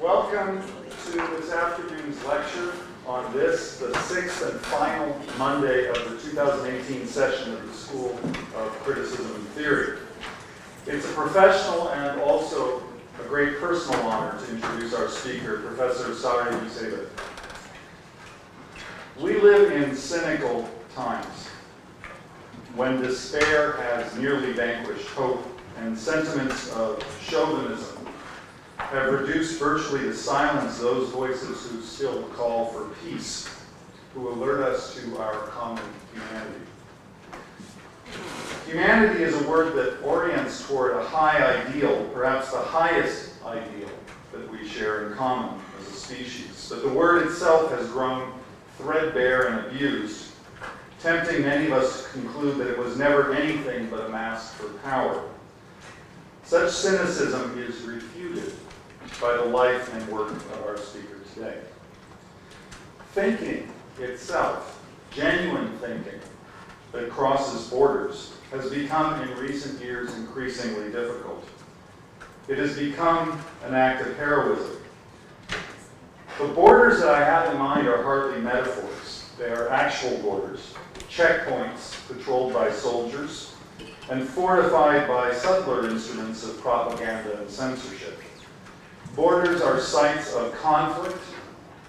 Welcome to this afternoon's lecture on this, the sixth and final Monday of the 2018 session of the School of Criticism and Theory. It's a professional and also a great personal honor to introduce our speaker, Professor Sari Nusseibeh. We live in cynical times when despair has nearly vanquished hope and sentiments of chauvinism have reduced virtually to silence those voices who still call for peace, who alert us to our common humanity. Humanity is a word that orients toward a high ideal, perhaps the highest ideal that we share in common as a species. But the word itself has grown threadbare and abused, tempting many of us to conclude that it was never anything but a mask for power. Such cynicism is refuted by the life and work of our speaker today. Thinking itself, genuine thinking that crosses borders, has become in recent years increasingly difficult. It has become an act of heroism. The borders that I have in mind are hardly metaphors. They are actual borders, checkpoints patrolled by soldiers and fortified by subtler instruments of propaganda and censorship. Borders are sites of conflict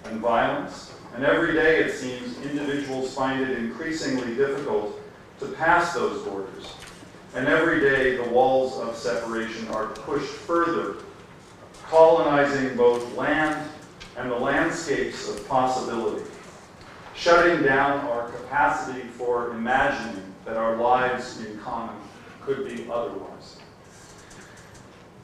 and violence, and every day, it seems, individuals find it increasingly difficult to pass those borders. And every day, the walls of separation are pushed further, colonizing both land and the landscapes of possibility, shutting down our capacity for imagining that our lives in common could be otherwise.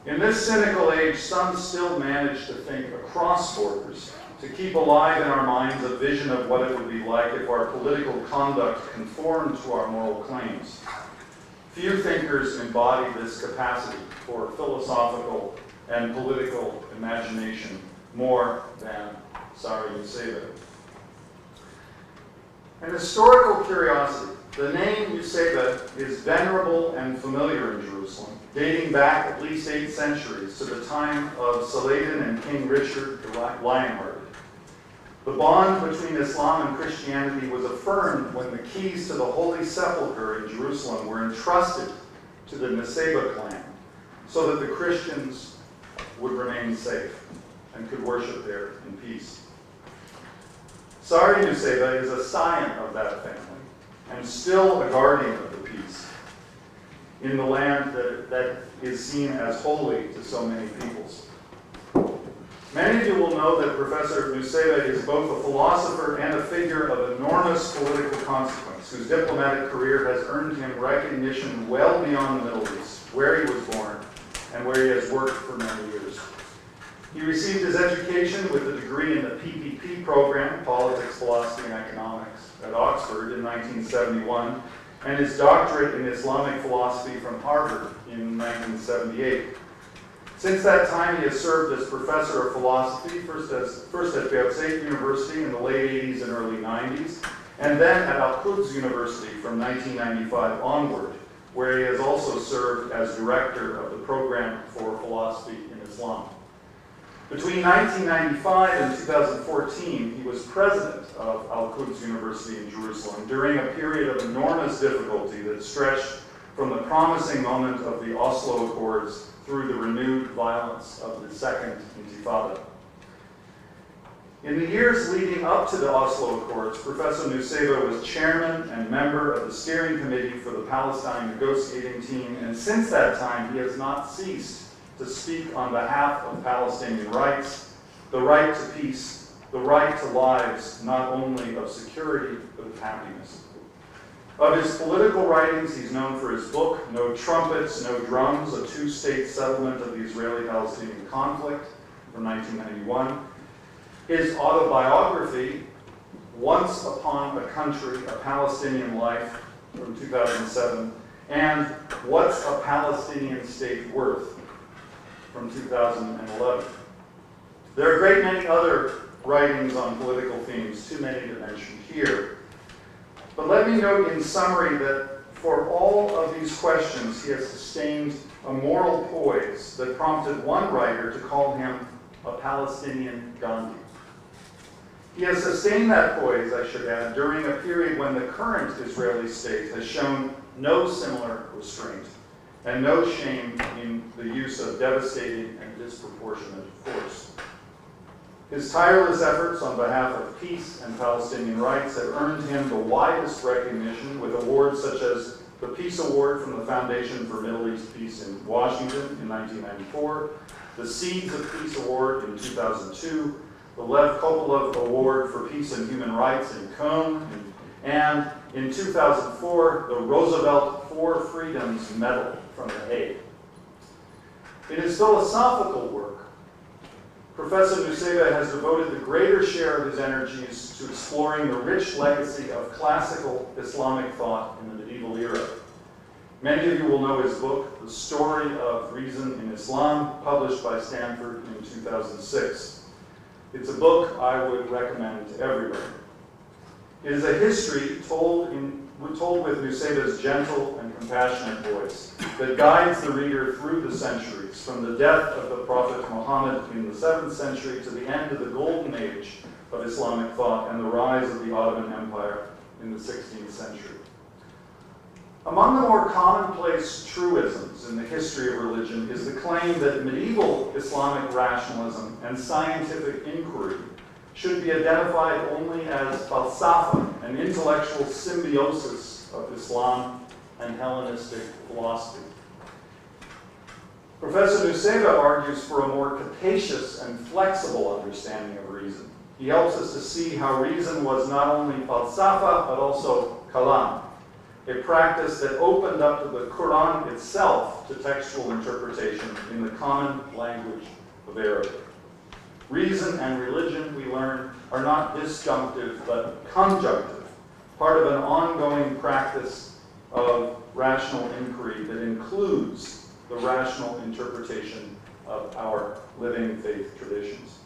In this cynical age, some still manage to think across borders, to keep alive in our minds a vision of what it would be like if our political conduct conformed to our moral claims. Few thinkers embody this capacity for philosophical and political imagination more than Sari Nusseibeh. An historical curiosity. The name Nusseibeh is venerable and familiar in Jerusalem, dating back at least 8 centuries to the time of Saladin and King Richard the Lionhearted. The bond between Islam and Christianity was affirmed when the keys to the Holy Sepulchre in Jerusalem were entrusted to the Nusseibeh clan, so that the Christians would remain safe and could worship there in peace. Sari Nusseibeh is a scion of that family, and still a guardian of the peace in the land that is seen as holy to so many peoples. Many of you will know that Professor Nusseibeh is both a philosopher and a figure of enormous political consequence, whose diplomatic career has earned him recognition well beyond the Middle East, where he was born and where he has worked for many years. He received his education with a degree in the PPP program, Politics, Philosophy, and Economics, at Oxford in 1971, and his doctorate in Islamic philosophy from Harvard in 1978. Since that time, he has served as professor of philosophy, first at Birzeit University in the late 80s and early 90s, and then at Al-Quds University from 1995 onward, where he has also served as director of the program for philosophy in Islam. Between 1995 and 2014, he was president of Al-Quds University in Jerusalem during a period of enormous difficulty that stretched from the promising moment of the Oslo Accords through the renewed violence of the Second Intifada. In the years leading up to the Oslo Accords, Professor Nusseibeh was chairman and member of the steering committee for the Palestine negotiating team, and since that time, he has not ceased to speak on behalf of Palestinian rights, the right to peace, the right to lives not only of security, but of happiness. Of his political writings, he's known for his book, No Trumpets, No Drums, a 2-state settlement of the Israeli-Palestinian conflict from 1991. His autobiography, Once Upon a Country, A Palestinian Life from 2007, and What's a Palestinian State Worth from 2011. There are a great many other writings on political themes, too many to mention here. But let me note in summary that for all of these questions, he has sustained a moral poise that prompted one writer to call him a Palestinian Gandhi. He has sustained that poise, I should add, during a period when the current Israeli state has shown no similar restraint and no shame in the use of devastating and disproportionate force. His tireless efforts on behalf of peace and Palestinian rights have earned him the widest recognition with awards such as the Peace Award from the Foundation for Middle East Peace in Washington in 1994, the Seeds of Peace Award in 2002, the Lev Kopolov Award for Peace and Human Rights in Cologne, and in 2004, the Roosevelt For Freedoms Medal from The Hague. In his philosophical work, Professor Nusseibeh has devoted the greater share of his energies to exploring the rich legacy of classical Islamic thought in the medieval era. Many of you will know his book, The Story of Reason in Islam, published by Stanford in 2006. It's a book I would recommend to everybody. It is a history told with Nusseibeh's gentle and compassionate voice that guides the reader through the centuries, from the death of the Prophet Muhammad in the 7th century to the end of the golden age of Islamic thought and the rise of the Ottoman Empire in the 16th century. Among the more commonplace truisms in the history of religion is the claim that medieval Islamic rationalism and scientific inquiry should be identified only as falsafa, an intellectual symbiosis of Islam and Hellenistic philosophy. Professor Nusseibeh argues for a more capacious and flexible understanding of reason. He helps us to see how reason was not only falsafa, but also kalam, a practice that opened up to the Quran itself to textual interpretation in the common language of Arabic. Reason and religion, we learn, are not disjunctive, but conjunctive, part of an ongoing practice of rational inquiry that includes the rational interpretation of our living faith traditions.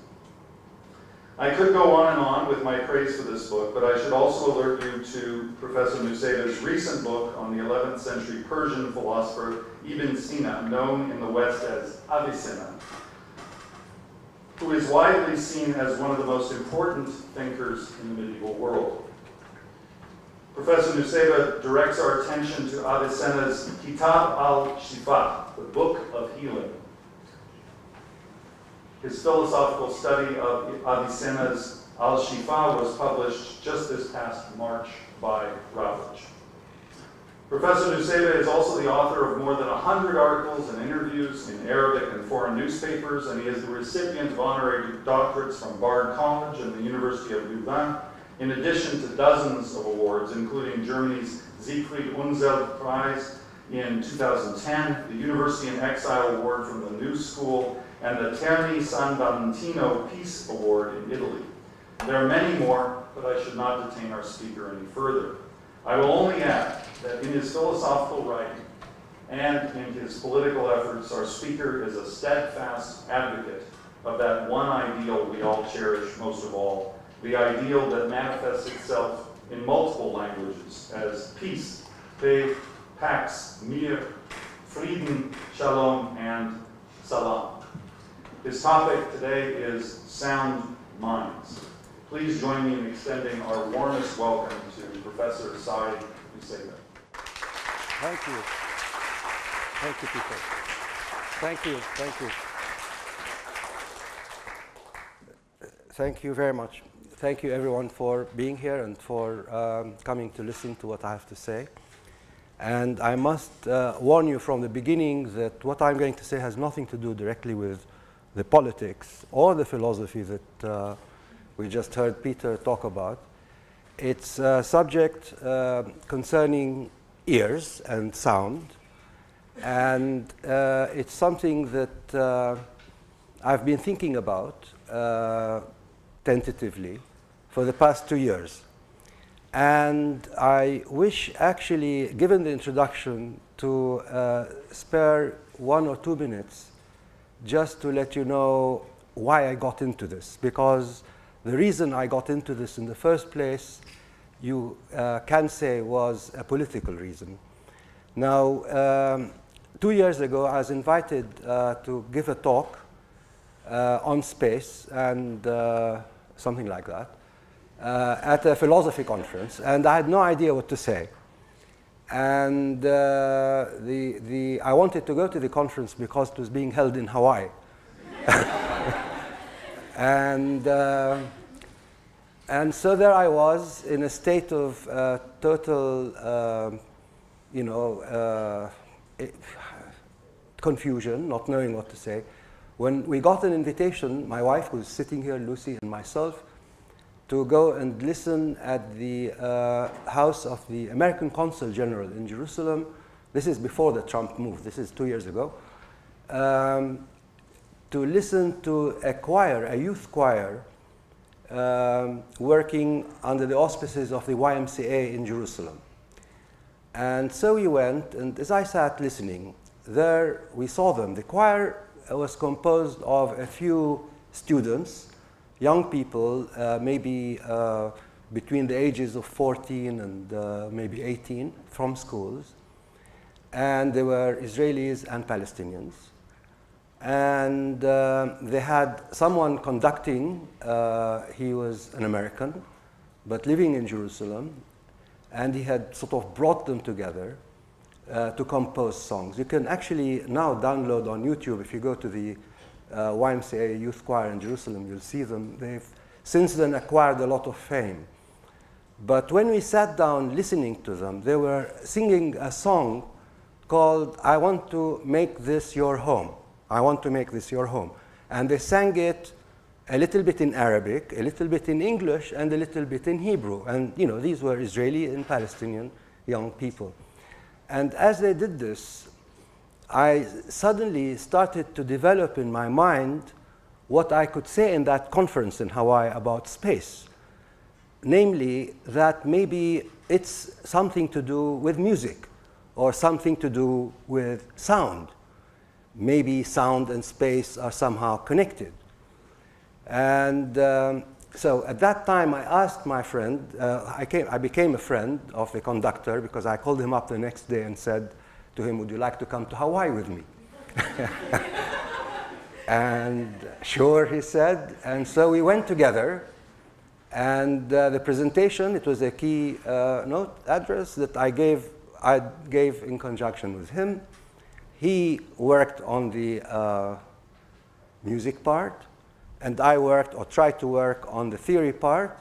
I could go on with my praise for this book, but I should also alert you to Professor Nusseibeh's recent book on the 11th century Persian philosopher Ibn Sina, known in the West as Avicenna, who is widely seen as one of the most important thinkers in the medieval world. Professor Nusseibeh directs our attention to Avicenna's Kitab al-Shifa, the Book of Healing. His philosophical study of Avicenna's Al-Shifa was published just this past March by Routledge. Professor Nusseibeh is also the author of more than 100 articles and interviews in Arabic and foreign newspapers, and he is the recipient of honorary doctorates from Bard College and the University of Louvain, in addition to dozens of awards, including Germany's Siegfried Unseld Prize in 2010, the University in Exile Award from the New School, and the Terni San Valentino Peace Award in Italy. There are many more, but I should not detain our speaker any further. I will only add that in his philosophical writing and in his political efforts, our speaker is a steadfast advocate of that one ideal we all cherish most of all, the ideal that manifests itself in multiple languages as peace, faith, pax, mir, Frieden, shalom, and salam. His topic today is sound minds. Please join me in extending our warmest welcome to Professor Sari Nusseibeh. Thank you. Thank you, Peter. Thank you. Thank you. Thank you very much. Thank you, everyone, for being here and for coming to listen to what I have to say. And I must warn you from the beginning that what I'm going to say has nothing to do directly with the politics or the philosophy that we just heard Peter talk about. It's a subject concerning ears and sound, and it's something that I've been thinking about tentatively for the past 2 years. And I wish, actually, given the introduction, to spare 1 or 2 minutes just to let you know why I got into this. Because the reason I got into this in the first place, you can say, was a political reason. Now, 2 years ago, I was invited to give a talk on space and something like that at a philosophy conference, and I had no idea what to say. And I wanted to go to the conference because it was being held in Hawaii. And so there I was in a state of total, confusion, not knowing what to say. When we got an invitation, my wife, who's sitting here, Lucy, and myself, to go and listen at the house of the American Consul General in Jerusalem. This is before the Trump move. This is 2 years ago. To listen to a choir, a youth choir, working under the auspices of the YMCA in Jerusalem. And so we went, and as I sat listening, there we saw them. The choir was composed of a few students, young people, maybe between the ages of 14 and maybe 18 from schools. And they were Israelis and Palestinians. And they had someone conducting, he was an American, but living in Jerusalem, and he had sort of brought them together to compose songs. You can actually now download on YouTube, if you go to the YMCA Youth Choir in Jerusalem, you'll see them. They've since then acquired a lot of fame. But when we sat down listening to them, they were singing a song called "I Want to Make This Your Home." I want to make this your home. And they sang it a little bit in Arabic, a little bit in English, and a little bit in Hebrew. And these were Israeli and Palestinian young people. And as they did this, I suddenly started to develop in my mind what I could say in that conference in Hawaii about space. Namely, that maybe it's something to do with music or something to do with sound. Maybe sound and space are somehow connected. And so at that time, I asked my friend, I became a friend of the conductor because I called him up the next day and said to him, "Would you like to come to Hawaii with me?" And sure, he said. And so we went together. And the presentation, it was a key note address that I gave in conjunction with him. He worked on the music part, and I worked or tried to work on the theory part.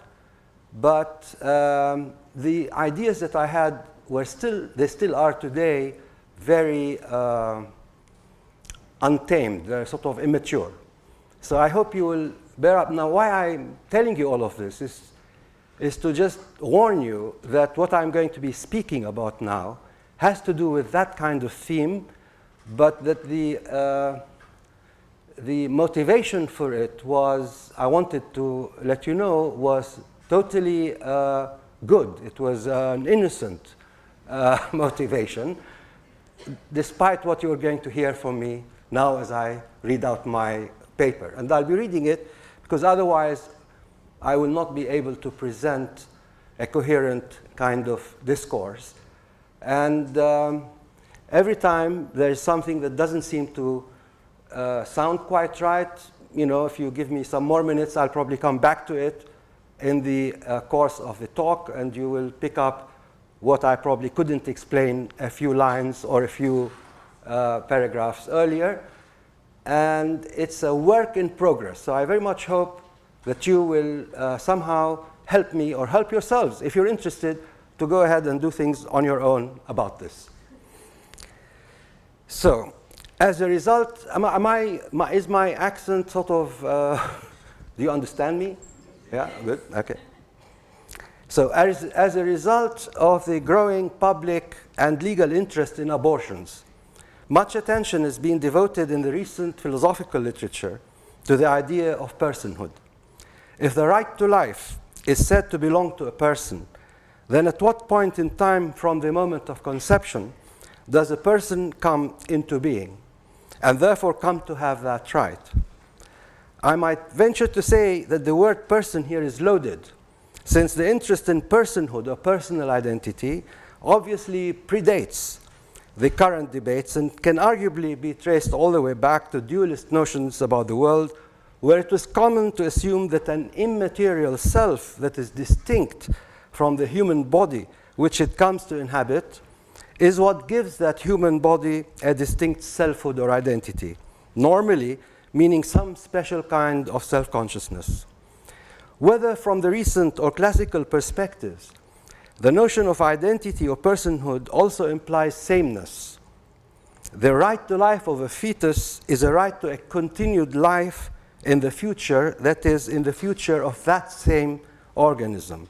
But the ideas that I had they still are today very untamed. They're sort of immature. So I hope you will bear up. Now, why I'm telling you all of this is to just warn you that what I'm going to be speaking about now has to do with that kind of theme, but that the motivation for it was, I wanted to let you know, was totally good. It was an innocent motivation, despite what you're going to hear from me now as I read out my paper. And I'll be reading it because otherwise I will not be able to present a coherent kind of discourse. And every time there's something that doesn't seem to sound quite right, if you give me some more minutes, I'll probably come back to it in the course of the talk, and you will pick up what I probably couldn't explain a few lines or a few paragraphs earlier. And it's a work in progress. So I very much hope that you will somehow help me or help yourselves, if you're interested, to go ahead and do things on your own about this. So, as a result, is my accent sort of, do you understand me? Yeah, good, okay. So, as a result of the growing public and legal interest in abortions, much attention is being devoted in the recent philosophical literature to the idea of personhood. If the right to life is said to belong to a person, then at what point in time from the moment of conception does a person come into being, and therefore come to have that right? I might venture to say that the word person here is loaded, since the interest in personhood or personal identity obviously predates the current debates and can arguably be traced all the way back to dualist notions about the world where it was common to assume that an immaterial self that is distinct from the human body which it comes to inhabit is what gives that human body a distinct selfhood or identity, normally meaning some special kind of self-consciousness. Whether from the recent or classical perspectives, the notion of identity or personhood also implies sameness. The right to life of a fetus is a right to a continued life in the future, that is, in the future of that same organism.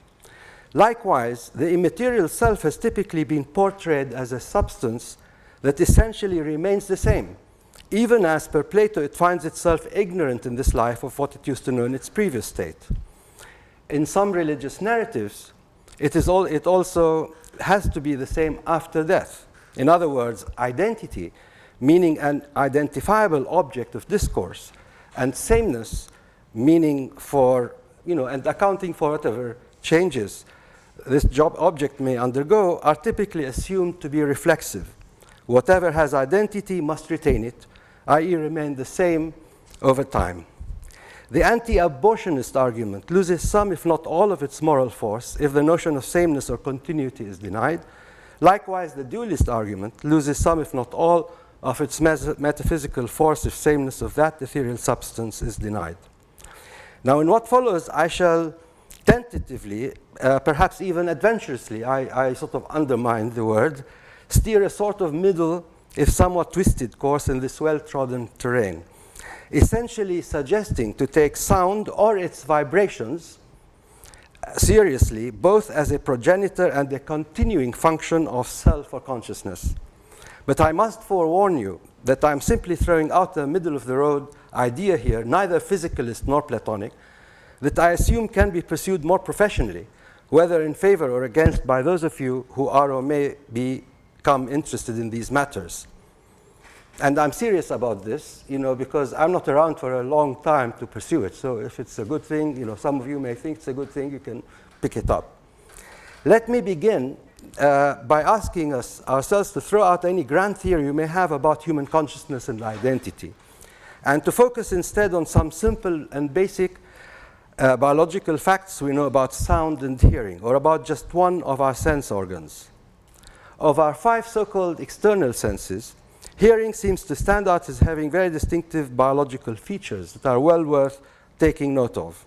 Likewise, the immaterial self has typically been portrayed as a substance that essentially remains the same, even as per Plato it finds itself ignorant in this life of what it used to know in its previous state. In some religious narratives, it also has to be the same after death. In other words, identity, meaning an identifiable object of discourse, and sameness, meaning for, and accounting for whatever changes this object may undergo, are typically assumed to be reflexive. Whatever has identity must retain it, i.e. remain the same over time. The anti-abortionist argument loses some, if not all, of its moral force if the notion of sameness or continuity is denied. Likewise, the dualist argument loses some, if not all, of its metaphysical force if sameness of that ethereal substance is denied. Now, in what follows, I shall tentatively, perhaps even adventurously, I sort of undermine the word, steer a sort of middle, if somewhat twisted course in this well-trodden terrain, essentially suggesting to take sound or its vibrations seriously, both as a progenitor and a continuing function of self or consciousness. But I must forewarn you that I'm simply throwing out a middle-of-the-road idea here, neither physicalist nor Platonic, that I assume can be pursued more professionally, whether in favor or against by those of you who are or may become interested in these matters. And I'm serious about this, because I'm not around for a long time to pursue it. So if it's a good thing, some of you may think it's a good thing, you can pick it up. Let me begin by asking ourselves to throw out any grand theory you may have about human consciousness and identity, and to focus instead on some simple and basic biological facts we know about sound and hearing, or about just one of our sense organs. Of our 5 so-called external senses, hearing seems to stand out as having very distinctive biological features that are well worth taking note of.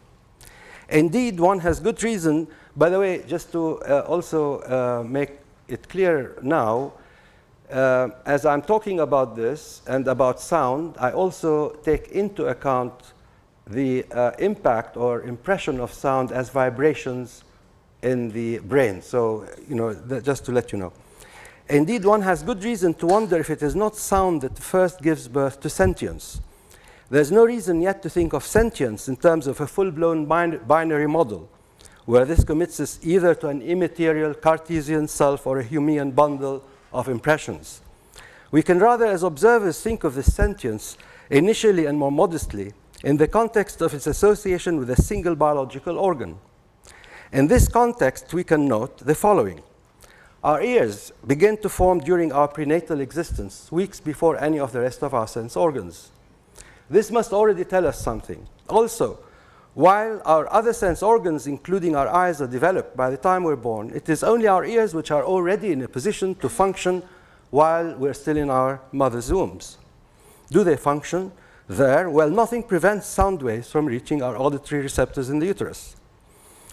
Indeed, one has good reason, by the way, just to also make it clear now, as I'm talking about this and about sound, I also take into account the impact or impression of sound as vibrations in the brain. So, just to let you know. Indeed, one has good reason to wonder if it is not sound that first gives birth to sentience. There's no reason yet to think of sentience in terms of a full-blown binary model, where this commits us either to an immaterial Cartesian self or a Humean bundle of impressions. We can rather, as observers, think of this sentience initially and more modestly in the context of its association with a single biological organ. In this context, we can note the following. Our ears begin to form during our prenatal existence, weeks before any of the rest of our sense organs. This must already tell us something. Also, while our other sense organs, including our eyes, are developed by the time we're born, it is only our ears which are already in a position to function while we're still in our mother's wombs. Do they function there? Well, nothing prevents sound waves from reaching our auditory receptors in the uterus.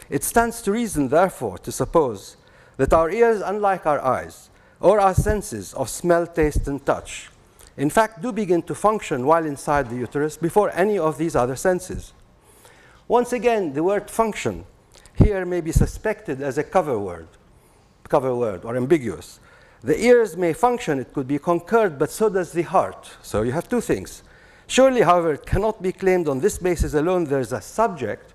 It stands to reason, therefore, to suppose that our ears, unlike our eyes, or our senses of smell, taste, and touch, in fact do begin to function while inside the uterus before any of these other senses. Once again, the word function here may be suspected as a cover word or ambiguous. The ears may function, it could be concurred, but so does the heart. So you have two things. Surely, however, it cannot be claimed on this basis alone there is a subject,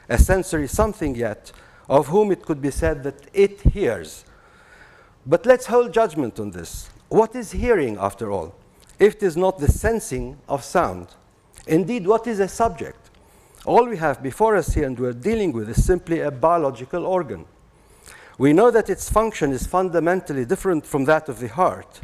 a sensory something yet, of whom it could be said that it hears. But let's hold judgment on this. What is hearing, after all, if it is not the sensing of sound? Indeed, what is a subject? All we have before us here and we're dealing with is simply a biological organ. We know that its function is fundamentally different from that of the heart.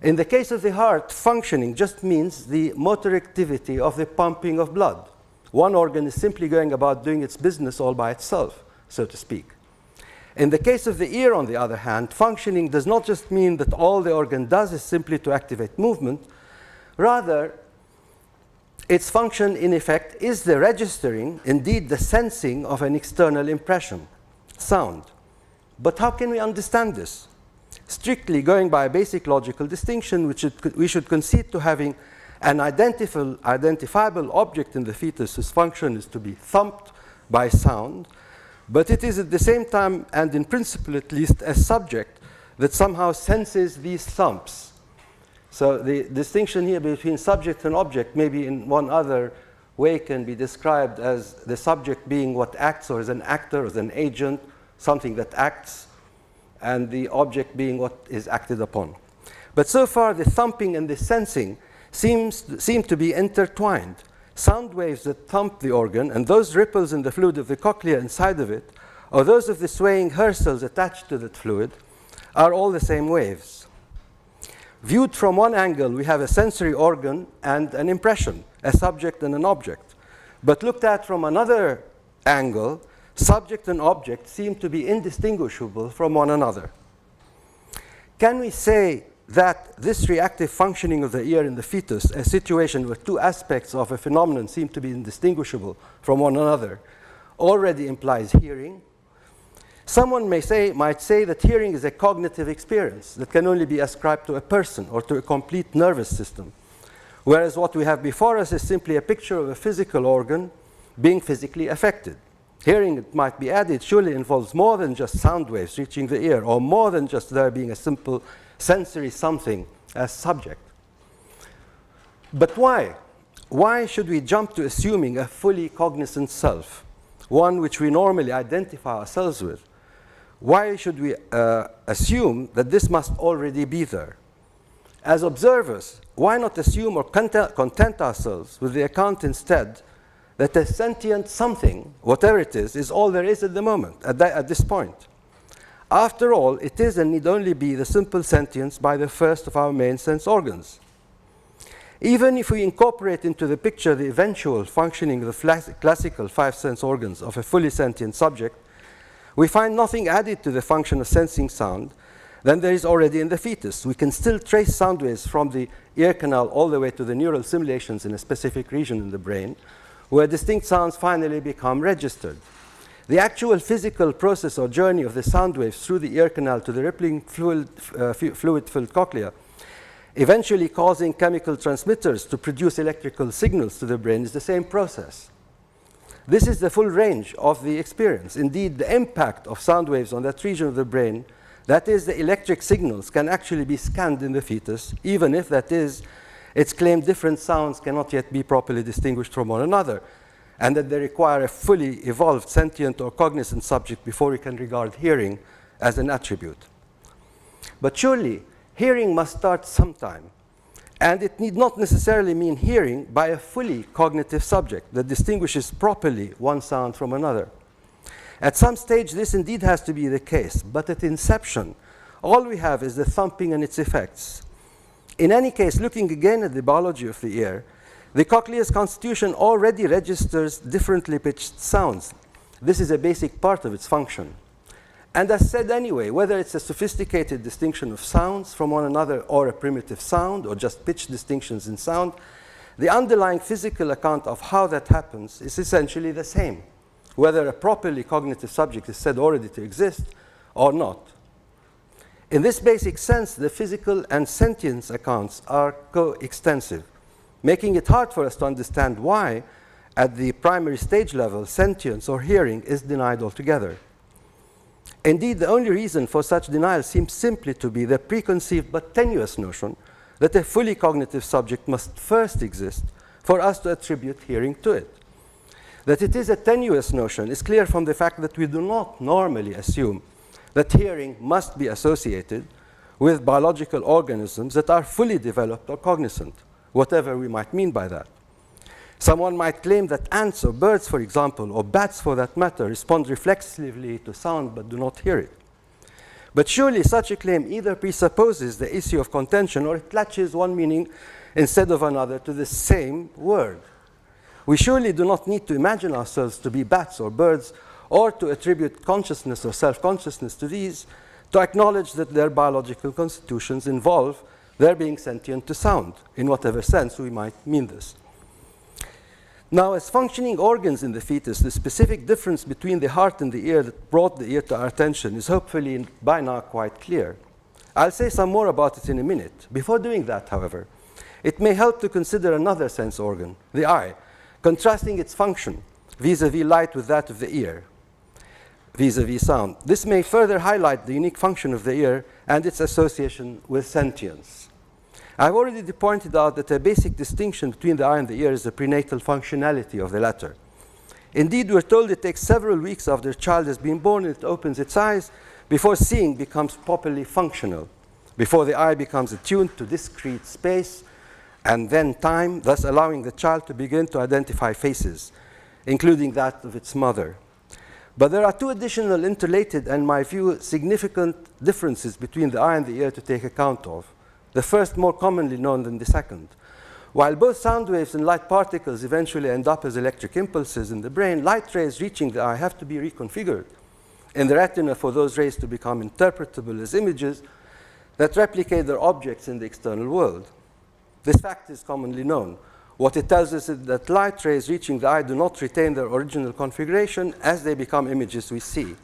In the case of the heart, functioning just means the motor activity of the pumping of blood. one organ is simply going about doing its business all by itself, so to speak. In the case of the ear, on the other hand, functioning does not just mean that all the organ does is simply to activate movement. Rather, its function, in effect, is the registering, indeed the sensing of an external impression, sound. But how can we understand this? Strictly going by a basic logical distinction, we should concede to having an identifiable object in the fetus whose function is to be thumped by sound, but it is at the same time, and in principle at least, a subject that somehow senses these thumps. So the distinction here between subject and object maybe in one other way can be described as the subject being what acts, or as an actor, as an agent, something that acts, and the object being what is acted upon. But so far, the thumping and the sensing seem to be intertwined. Sound waves that thump the organ, and those ripples in the fluid of the cochlea inside of it, or those of the swaying hair cells attached to that fluid, are all the same waves. Viewed from one angle, we have a sensory organ and an impression, a subject and an object. But looked at from another angle, subject and object seem to be indistinguishable from one another. Can we say that this reactive functioning of the ear in the fetus, a situation where two aspects of a phenomenon seem to be indistinguishable from one another, already implies hearing? Someone might say that hearing is a cognitive experience that can only be ascribed to a person or to a complete nervous system, whereas what we have before us is simply a picture of a physical organ being physically affected. Hearing, it might be added, surely involves more than just sound waves reaching the ear, or more than just there being a simple sensory something as subject. But why? Why should we jump to assuming a fully cognizant self, one which we normally identify ourselves with? Why should we assume that this must already be there? As observers, why not assume or content ourselves with the account instead that a sentient something, whatever it is all there is at the moment, at this point? After all, it is and need only be the simple sentience by the first of our main sense organs. Even if we incorporate into the picture the eventual functioning of the classical five sense organs of a fully sentient subject, we find nothing added to the function of sensing sound than there is already in the fetus. We can still trace sound waves from the ear canal all the way to the neural simulations in a specific region in the brain, where distinct sounds finally become registered. The actual physical process or journey of the sound waves through the ear canal to the rippling fluid-filled cochlea, eventually causing chemical transmitters to produce electrical signals to the brain, is the same process. This is the full range of the experience. Indeed, the impact of sound waves on that region of the brain, that is, the electric signals, can actually be scanned in the fetus, even if, that is, its claimed different sounds cannot yet be properly distinguished from one another, and that they require a fully evolved sentient or cognizant subject before we can regard hearing as an attribute. But surely, hearing must start sometime, and it need not necessarily mean hearing by a fully cognitive subject that distinguishes properly one sound from another. At some stage, this indeed has to be the case, but at inception, all we have is the thumping and its effects. In any case, looking again at the biology of the ear, the cochlea's constitution already registers differently pitched sounds. This is a basic part of its function. And as said anyway, whether it's a sophisticated distinction of sounds from one another or a primitive sound or just pitch distinctions in sound, the underlying physical account of how that happens is essentially the same, whether a properly cognitive subject is said already to exist or not. In this basic sense, the physical and sentience accounts are coextensive, making it hard for us to understand why, at the primary stage level, sentience or hearing is denied altogether. Indeed, the only reason for such denial seems simply to be the preconceived but tenuous notion that a fully cognitive subject must first exist for us to attribute hearing to it. That it is a tenuous notion is clear from the fact that we do not normally assume that hearing must be associated with biological organisms that are fully developed or cognizant, whatever we might mean by that. Someone might claim that ants or birds, for example, or bats for that matter, respond reflexively to sound but do not hear it. But surely such a claim either presupposes the issue of contention or it latches one meaning instead of another to the same word. We surely do not need to imagine ourselves to be bats or birds, or to attribute consciousness or self-consciousness to these, to acknowledge that their biological constitutions involve their being sentient to sound, in whatever sense we might mean this. Now, as functioning organs in the fetus, the specific difference between the heart and the ear that brought the ear to our attention is hopefully by now quite clear. I'll say some more about it in a minute. Before doing that, however, it may help to consider another sense organ, the eye, contrasting its function vis-à-vis light with that of the ear, vis-à-vis sound. This may further highlight the unique function of the ear and its association with sentience. I've already pointed out that a basic distinction between the eye and the ear is the prenatal functionality of the latter. Indeed, we're told it takes several weeks after a child has been born and it opens its eyes before seeing becomes properly functional, before the eye becomes attuned to discrete space and then time, thus allowing the child to begin to identify faces, including that of its mother. But there are two additional interrelated and, in my view, significant differences between the eye and the ear to take account of. The first more commonly known than the second. While both sound waves and light particles eventually end up as electric impulses in the brain, light rays reaching the eye have to be reconfigured in the retina for those rays to become interpretable as images that replicate their objects in the external world. This fact is commonly known. What it tells us is that light rays reaching the eye do not retain their original configuration as they become images we see.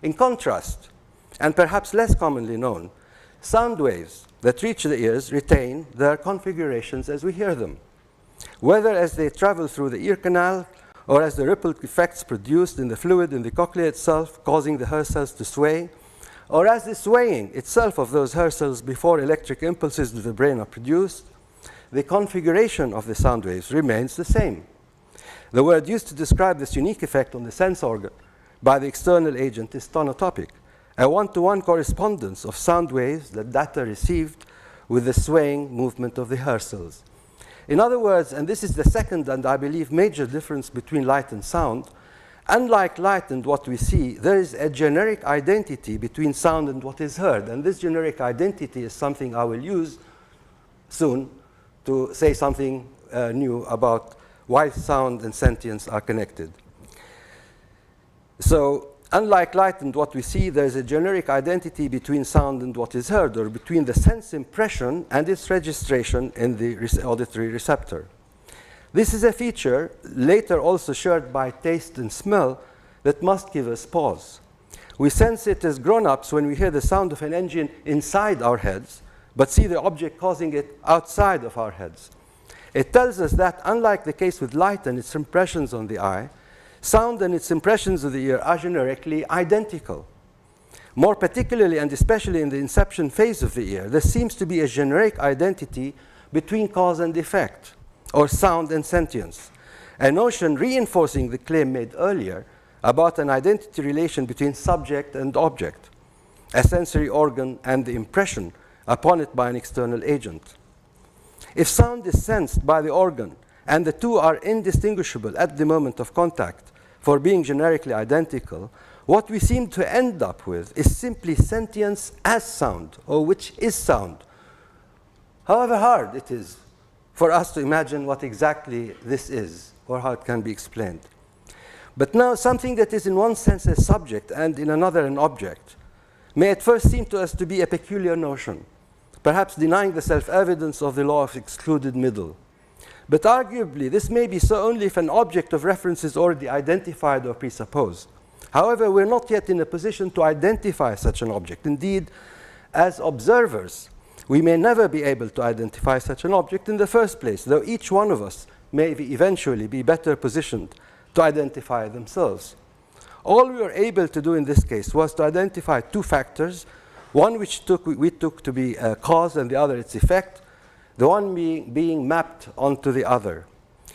In contrast, and perhaps less commonly known, sound waves that reach the ears retain their configurations as we hear them, whether as they travel through the ear canal or as the ripple effects produced in the fluid in the cochlea itself, causing the hair cells to sway, or as the swaying itself of those hair cells before electric impulses to the brain are produced. The configuration of the sound waves remains the same. The word used to describe this unique effect on the sense organ by the external agent is tonotopic, a one-to-one correspondence of sound waves, the data received, with the swaying movement of the hair cells. In other words, and this is the second and I believe major difference between light and sound, unlike light and what we see, there is a generic identity between sound and what is heard. And this generic identity is something I will use soon to say something new about why sound and sentience are connected. So, unlike light and what we see, there is a generic identity between sound and what is heard, or between the sense impression and its registration in the auditory receptor. This is a feature later also shared by taste and smell that must give us pause. We sense it as grown-ups when we hear the sound of an engine inside our heads, but see the object causing it outside of our heads. It tells us that, unlike the case with light and its impressions on the eye, sound and its impressions of the ear are generically identical. More particularly and especially in the inception phase of the ear, there seems to be a generic identity between cause and effect, or sound and sentience, a notion reinforcing the claim made earlier about an identity relation between subject and object, a sensory organ and the impression upon it by an external agent. If sound is sensed by the organ and the two are indistinguishable at the moment of contact for being generically identical, what we seem to end up with is simply sentience as sound, or which is sound. However hard it is for us to imagine what exactly this is or how it can be explained. But now something that is in one sense a subject and in another an object may at first seem to us to be a peculiar notion, perhaps denying the self-evidence of the law of excluded middle. But arguably, this may be so only if an object of reference is already identified or presupposed. However, we're not yet in a position to identify such an object. Indeed, as observers, we may never be able to identify such an object in the first place, though each one of us may eventually be better positioned to identify themselves. All we were able to do in this case was to identify two factors, one which we took to be a cause and the other its effect, the one being mapped onto the other.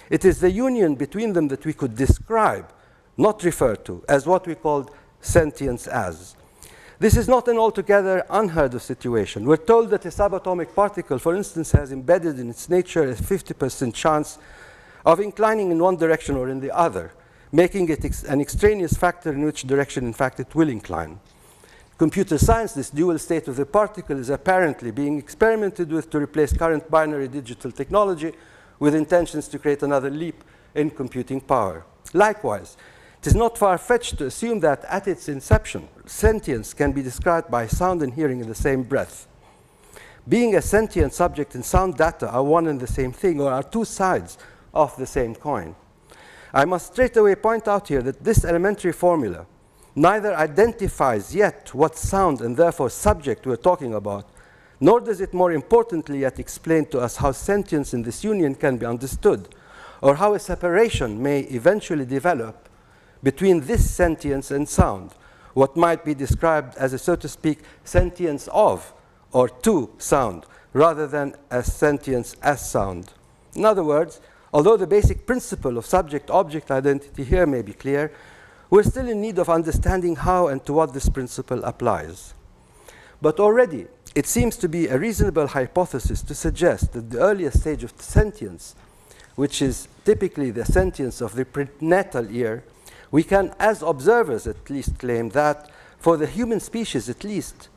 It is the union between them that we could describe, not refer to, as what we called sentience as. This is not an altogether unheard of situation. We're told that a subatomic particle, for instance, has embedded in its nature a 50% chance of inclining in one direction or in the other, making it an extraneous factor in which direction, in fact, it will incline. Computer science, this dual state of the particle is apparently being experimented with to replace current binary digital technology with intentions to create another leap in computing power. Likewise, it is not far-fetched to assume that at its inception, sentience can be described by sound and hearing in the same breath. Being a sentient subject and sound data are one and the same thing, or are two sides of the same coin. I must straight away point out here that this elementary formula neither identifies yet what sound and therefore subject we're talking about, nor does it more importantly yet explain to us how sentience in this union can be understood, or how a separation may eventually develop between this sentience and sound, what might be described as a, so to speak, sentience of or to sound, rather than as sentience as sound. In other words, although the basic principle of subject-object identity here may be clear, we're still in need of understanding how and to what this principle applies. But already, it seems to be a reasonable hypothesis to suggest that the earliest stage of sentience, which is typically the sentience of the prenatal ear, we can, as observers at least, claim that for the human species at least,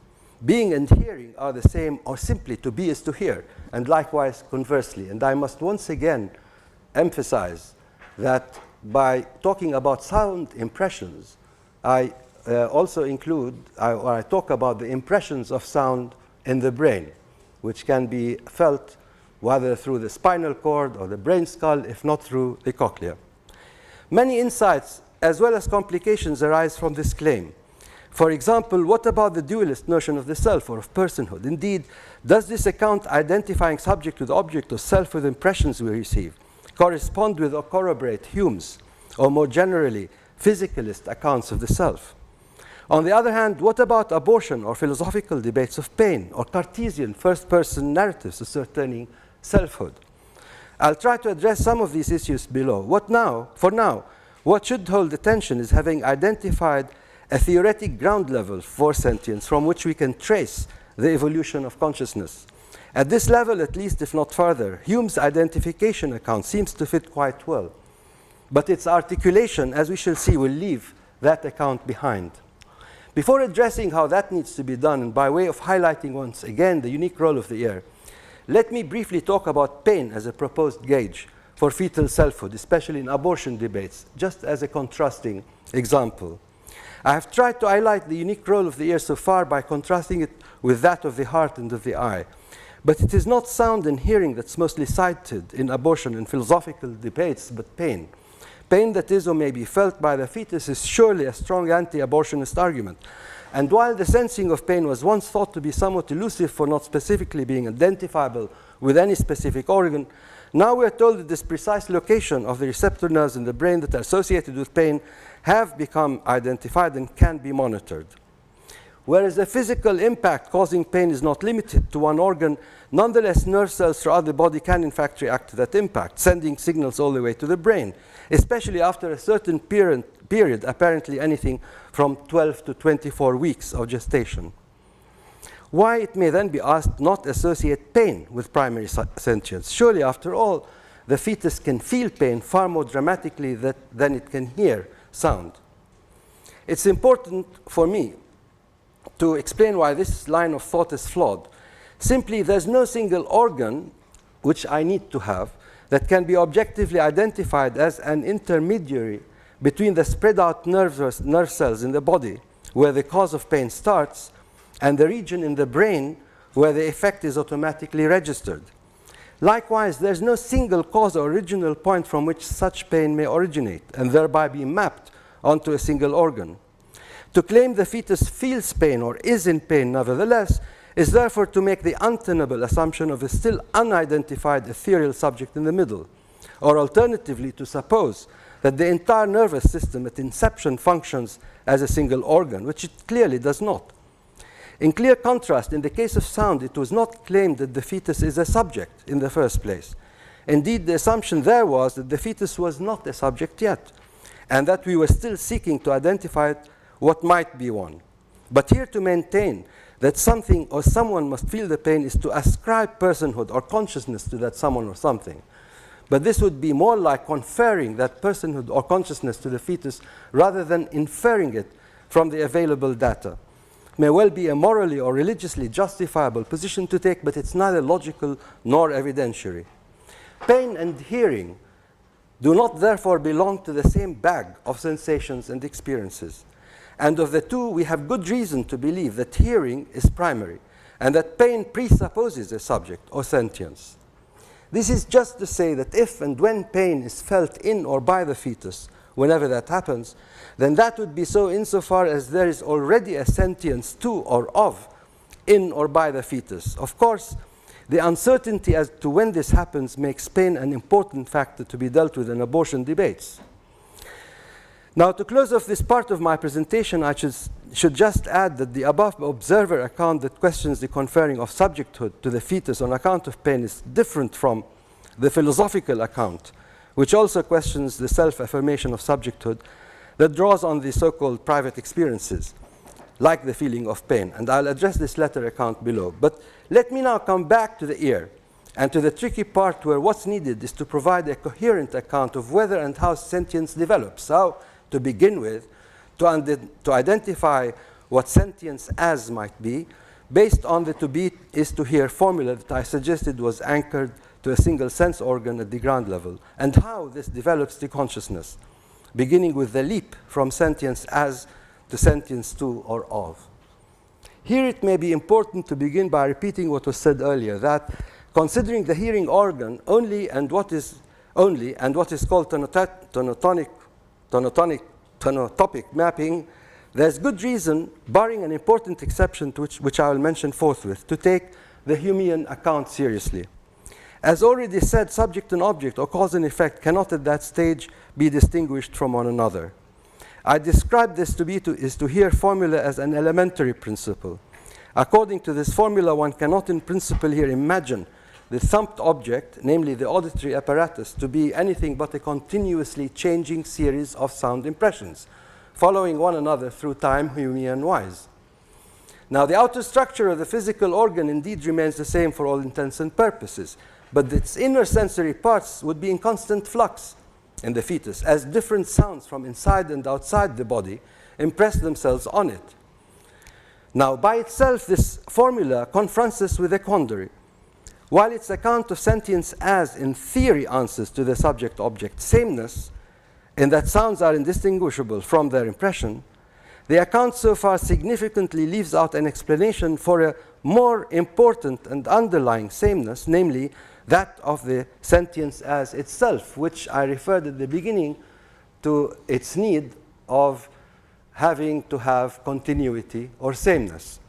being and hearing are the same, or simply to be is to hear, and likewise conversely. And I must once again emphasize that by talking about sound impressions, I also include, or I talk about the impressions of sound in the brain, which can be felt whether through the spinal cord or the brain skull, if not through the cochlea. Many insights as well as complications arise from this claim. For example, what about the dualist notion of the self or of personhood? Indeed, does this account identifying subject with object or self with impressions we receive correspond with or corroborate Hume's, or more generally, physicalist accounts of the self? On the other hand, what about abortion or philosophical debates of pain or Cartesian first-person narratives ascertaining selfhood? I'll try to address some of these issues below. For now, what should hold attention is having identified a theoretic ground level for sentience from which we can trace the evolution of consciousness. At this level, at least, if not further, Hume's identification account seems to fit quite well. But its articulation, as we shall see, will leave that account behind. Before addressing how that needs to be done, and by way of highlighting once again the unique role of the ear, let me briefly talk about pain as a proposed gauge for fetal selfhood, especially in abortion debates, just as a contrasting example. I have tried to highlight the unique role of the ear so far by contrasting it with that of the heart and of the eye. But it is not sound and hearing that's mostly cited in abortion and philosophical debates, but pain. Pain that is or may be felt by the fetus is surely a strong anti-abortionist argument. And while the sensing of pain was once thought to be somewhat elusive for not specifically being identifiable with any specific organ, now we are told that this precise location of the receptor nerves in the brain that are associated with pain have become identified and can be monitored. Whereas the physical impact causing pain is not limited to one organ, nonetheless nerve cells throughout the body can in fact react to that impact, sending signals all the way to the brain, especially after a certain period, apparently anything from 12 to 24 weeks of gestation. Why, it may then be asked, not associate pain with primary sentience? Surely, after all, the fetus can feel pain far more dramatically than it can hear sound. It's important for me to explain why this line of thought is flawed. Simply, there's no single organ, which I need to have, that can be objectively identified as an intermediary between the spread out nerve cells in the body, where the cause of pain starts, and the region in the brain where the effect is automatically registered. Likewise, there's no single cause or original point from which such pain may originate, and thereby be mapped onto a single organ. To claim the fetus feels pain or is in pain, nevertheless, is therefore to make the untenable assumption of a still unidentified ethereal subject in the middle, or alternatively to suppose that the entire nervous system at inception functions as a single organ, which it clearly does not. In clear contrast, in the case of sound, it was not claimed that the fetus is a subject in the first place. Indeed, the assumption there was that the fetus was not a subject yet, and that we were still seeking to identify what might be one. But here to maintain that something or someone must feel the pain is to ascribe personhood or consciousness to that someone or something. But this would be more like conferring that personhood or consciousness to the fetus rather than inferring it from the available data. It may well be a morally or religiously justifiable position to take, but it's neither logical nor evidentiary. Pain and hearing do not therefore belong to the same bag of sensations and experiences. And of the two, we have good reason to believe that hearing is primary, and that pain presupposes a subject or sentience. This is just to say that if and when pain is felt in or by the fetus, whenever that happens, then that would be so insofar as there is already a sentience to or of, in or by the fetus. Of course, the uncertainty as to when this happens makes pain an important factor to be dealt with in abortion debates. Now, to close off this part of my presentation, I should just add that the above observer account that questions the conferring of subjecthood to the fetus on account of pain is different from the philosophical account, which also questions the self-affirmation of subjecthood that draws on the so-called private experiences, like the feeling of pain. And I'll address this latter account below. But let me now come back to the ear and to the tricky part where what's needed is to provide a coherent account of whether and how sentience develops, how, to begin with, to identify what sentience as might be, based on the to be is to hear formula that I suggested was anchored to a single sense organ at the ground level, and how this develops the consciousness, beginning with the leap from sentience as to sentience to or of. Here it may be important to begin by repeating what was said earlier, that considering the hearing organ only and what is called tonotopic mapping, there's good reason, barring an important exception to which I will mention forthwith, to take the Humean account seriously. As already said, subject and object, or cause and effect, cannot at that stage be distinguished from one another. I describe this is to hear formula as an elementary principle. According to this formula, one cannot in principle here imagine the thumped object, namely the auditory apparatus, to be anything but a continuously changing series of sound impressions, following one another through time, Humean-wise. Now, the outer structure of the physical organ indeed remains the same for all intents and purposes, but its inner sensory parts would be in constant flux in the fetus, as different sounds from inside and outside the body impress themselves on it. Now, by itself, this formula confronts us with a quandary. While its account of sentience as, in theory, answers to the subject-object sameness, in that sounds are indistinguishable from their impression, the account so far significantly leaves out an explanation for a more important and underlying sameness, namely that of the sentience as itself, which I referred at the beginning to its need of having to have continuity or sameness.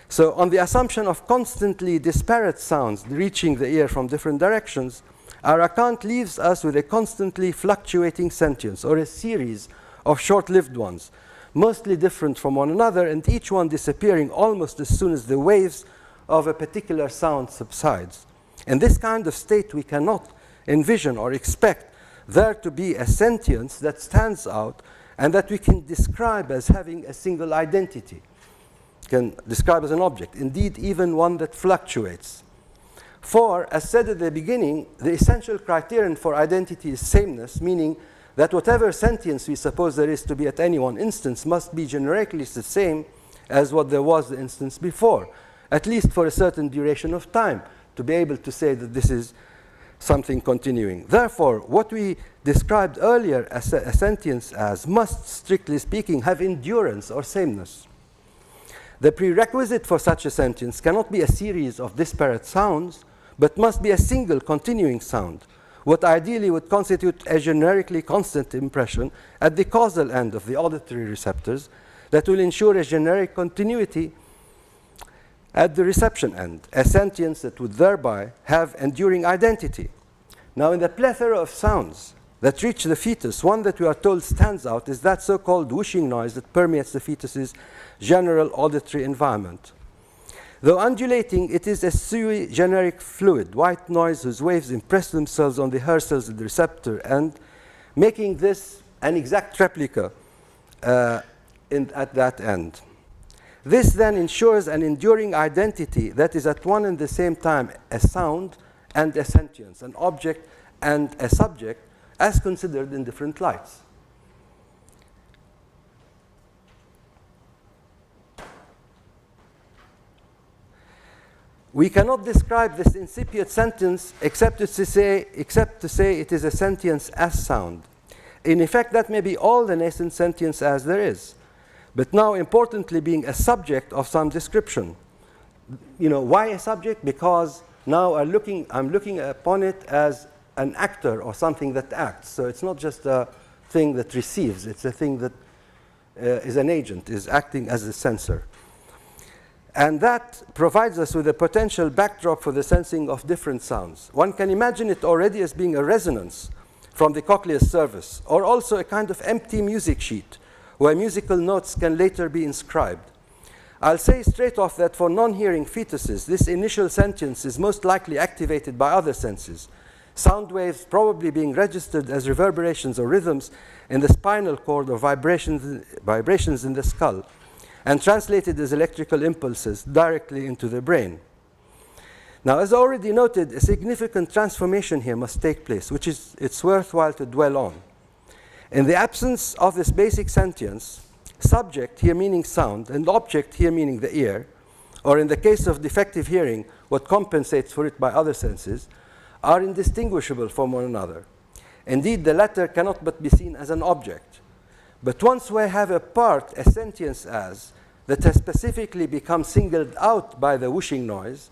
So on the assumption of constantly disparate sounds reaching the ear from different directions, our account leaves us with a constantly fluctuating sentience, or a series of short-lived ones, mostly different from one another, and each one disappearing almost as soon as the waves of a particular sound subsides. In this kind of state, we cannot envision or expect there to be a sentience that stands out and that we can describe as having a single identity, can describe as an object, indeed even one that fluctuates. For, as said at the beginning, the essential criterion for identity is sameness, meaning that whatever sentience we suppose there is to be at any one instance must be generically the same as what there was the instance before, at least for a certain duration of time, to be able to say that this is something continuing. Therefore, what we described earlier as a sentience as must, strictly speaking, have endurance or sameness. The prerequisite for such a sentience cannot be a series of disparate sounds, but must be a single continuing sound, what ideally would constitute a generically constant impression at the causal end of the auditory receptors that will ensure a generic continuity at the reception end, a sentience that would thereby have enduring identity. Now, in the plethora of sounds that reach the fetus, one that we are told stands out is that so-called whooshing noise that permeates the fetus's general auditory environment. Though undulating, it is a sui generic fluid, white noise whose waves impress themselves on the hair cells at the receptor end, making this an exact replica at that end. This then ensures an enduring identity that is at one and the same time a sound and a sentience, an object and a subject, as considered in different lights. We cannot describe this incipient sentence except to say it is a sentience as sound. In effect, that may be all the nascent sentience as there is, but now importantly being a subject of some description. Why a subject? Because now I'm looking upon it as an actor or something that acts. So it's not just a thing that receives, it's a thing that is an agent, is acting as a sensor. And that provides us with a potential backdrop for the sensing of different sounds. One can imagine it already as being a resonance from the cochlear's service, or also a kind of empty music sheet where musical notes can later be inscribed. I'll say straight off that for non-hearing fetuses, this initial sentience is most likely activated by other senses, sound waves probably being registered as reverberations or rhythms in the spinal cord or vibrations in the skull, and translated as electrical impulses directly into the brain. Now, as already noted, a significant transformation here must take place, which it's worthwhile to dwell on. In the absence of this basic sentience, subject, here meaning sound, and object, here meaning the ear, or in the case of defective hearing, what compensates for it by other senses, are indistinguishable from one another. Indeed, the latter cannot but be seen as an object. But once we have a part, a sentience as, that has specifically become singled out by the whooshing noise,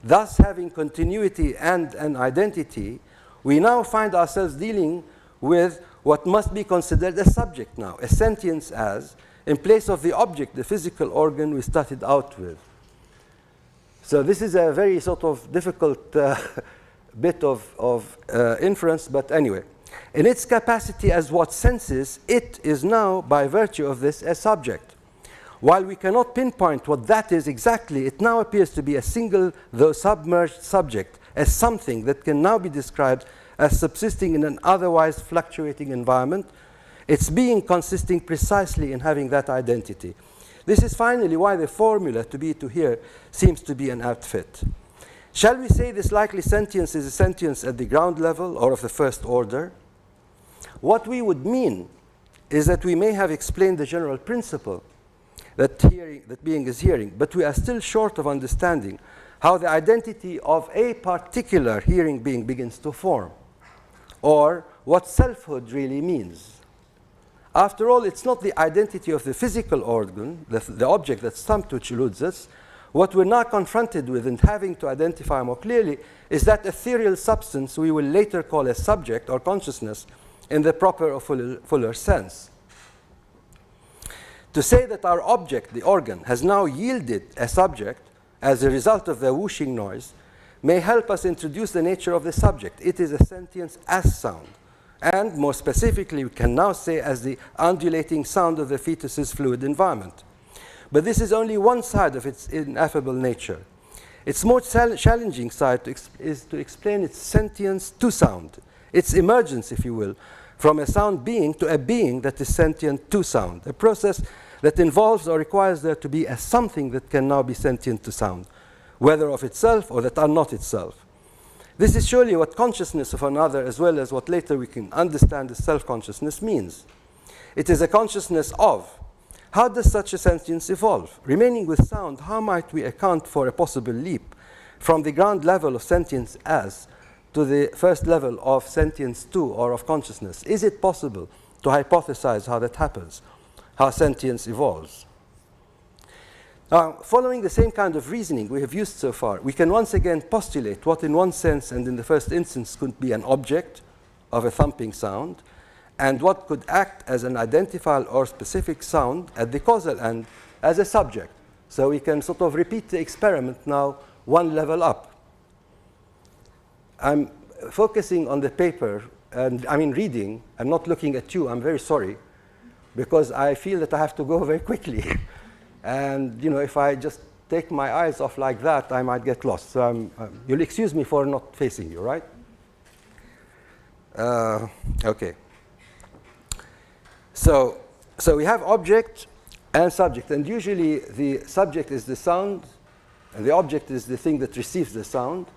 thus having continuity and an identity, we now find ourselves dealing with what must be considered a subject now, a sentience as, in place of the object, the physical organ we started out with. So this is a very sort of difficult bit of inference, but anyway. In its capacity as what senses, it is now, by virtue of this, a subject. While we cannot pinpoint what that is exactly, it now appears to be a single, though submerged subject, as something that can now be described as subsisting in an otherwise fluctuating environment, its being consisting precisely in having that identity. This is finally why the formula to be to hear seems to be an apt fit. Shall we say this likely sentience is a sentience at the ground level or of the first order? What we would mean is that we may have explained the general principle that being is hearing, but we are still short of understanding how the identity of a particular hearing being begins to form, or what selfhood really means. After all, it's not the identity of the physical organ, the object that stumped which eludes us. What we're now confronted with and having to identify more clearly is that ethereal substance we will later call a subject or consciousness in the proper or fuller sense. To say that our object, the organ, has now yielded a subject as a result of the whooshing noise may help us introduce the nature of the subject. It is a sentience as sound. And more specifically, we can now say as the undulating sound of the fetus's fluid environment. But this is only one side of its ineffable nature. Its more challenging side is to explain its sentience to sound, its emergence, if you will, from a sound being to a being that is sentient to sound, a process that involves or requires there to be a something that can now be sentient to sound, whether of itself or that are not itself. This is surely what consciousness of another, as well as what later we can understand as self-consciousness, means. It is a consciousness of. How does such a sentience evolve? Remaining with sound, how might we account for a possible leap from the ground level of sentience as to the first level of sentience to, or of consciousness? Is it possible to hypothesize how that happens, how sentience evolves? Following the same kind of reasoning we have used so far, we can once again postulate what in one sense and in the first instance could be an object of a thumping sound, and what could act as an identifiable or specific sound at the causal end as a subject. So we can sort of repeat the experiment now one level up. I'm focusing on the paper, and I mean reading. I'm not looking at you. I'm very sorry, because I feel that I have to go very quickly. And if I just take my eyes off like that, I might get lost. So you'll excuse me for not facing you, right? Okay. So we have object and subject, and usually the subject is the sound, and the object is the thing that receives the sound.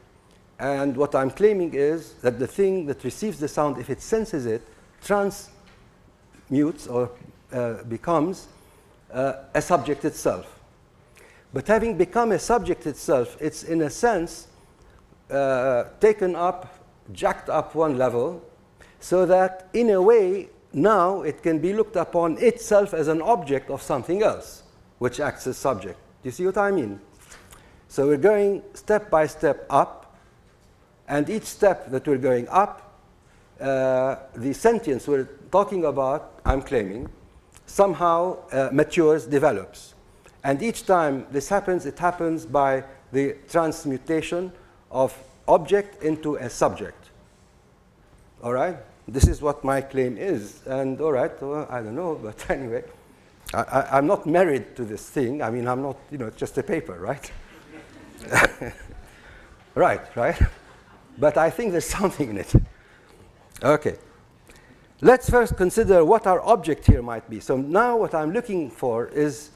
And what I'm claiming is that the thing that receives the sound, if it senses it, transmutes or becomes a subject itself. But having become a subject itself, it's in a sense taken up, jacked up one level, so that in a way now it can be looked upon itself as an object of something else, which acts as subject. Do you see what I mean? So we're going step by step up, and each step that we're going up, the sentience we're talking about, I'm claiming, somehow matures, develops. And each time this happens, it happens by the transmutation of object into a subject. All right? This is what my claim is. And all right, well, I don't know, but anyway, I'm not married to this thing. I mean, I'm not, it's just a paper, right? Right. But I think there's something in it. Okay. Let's first consider what our object here might be. So now what I'm looking for is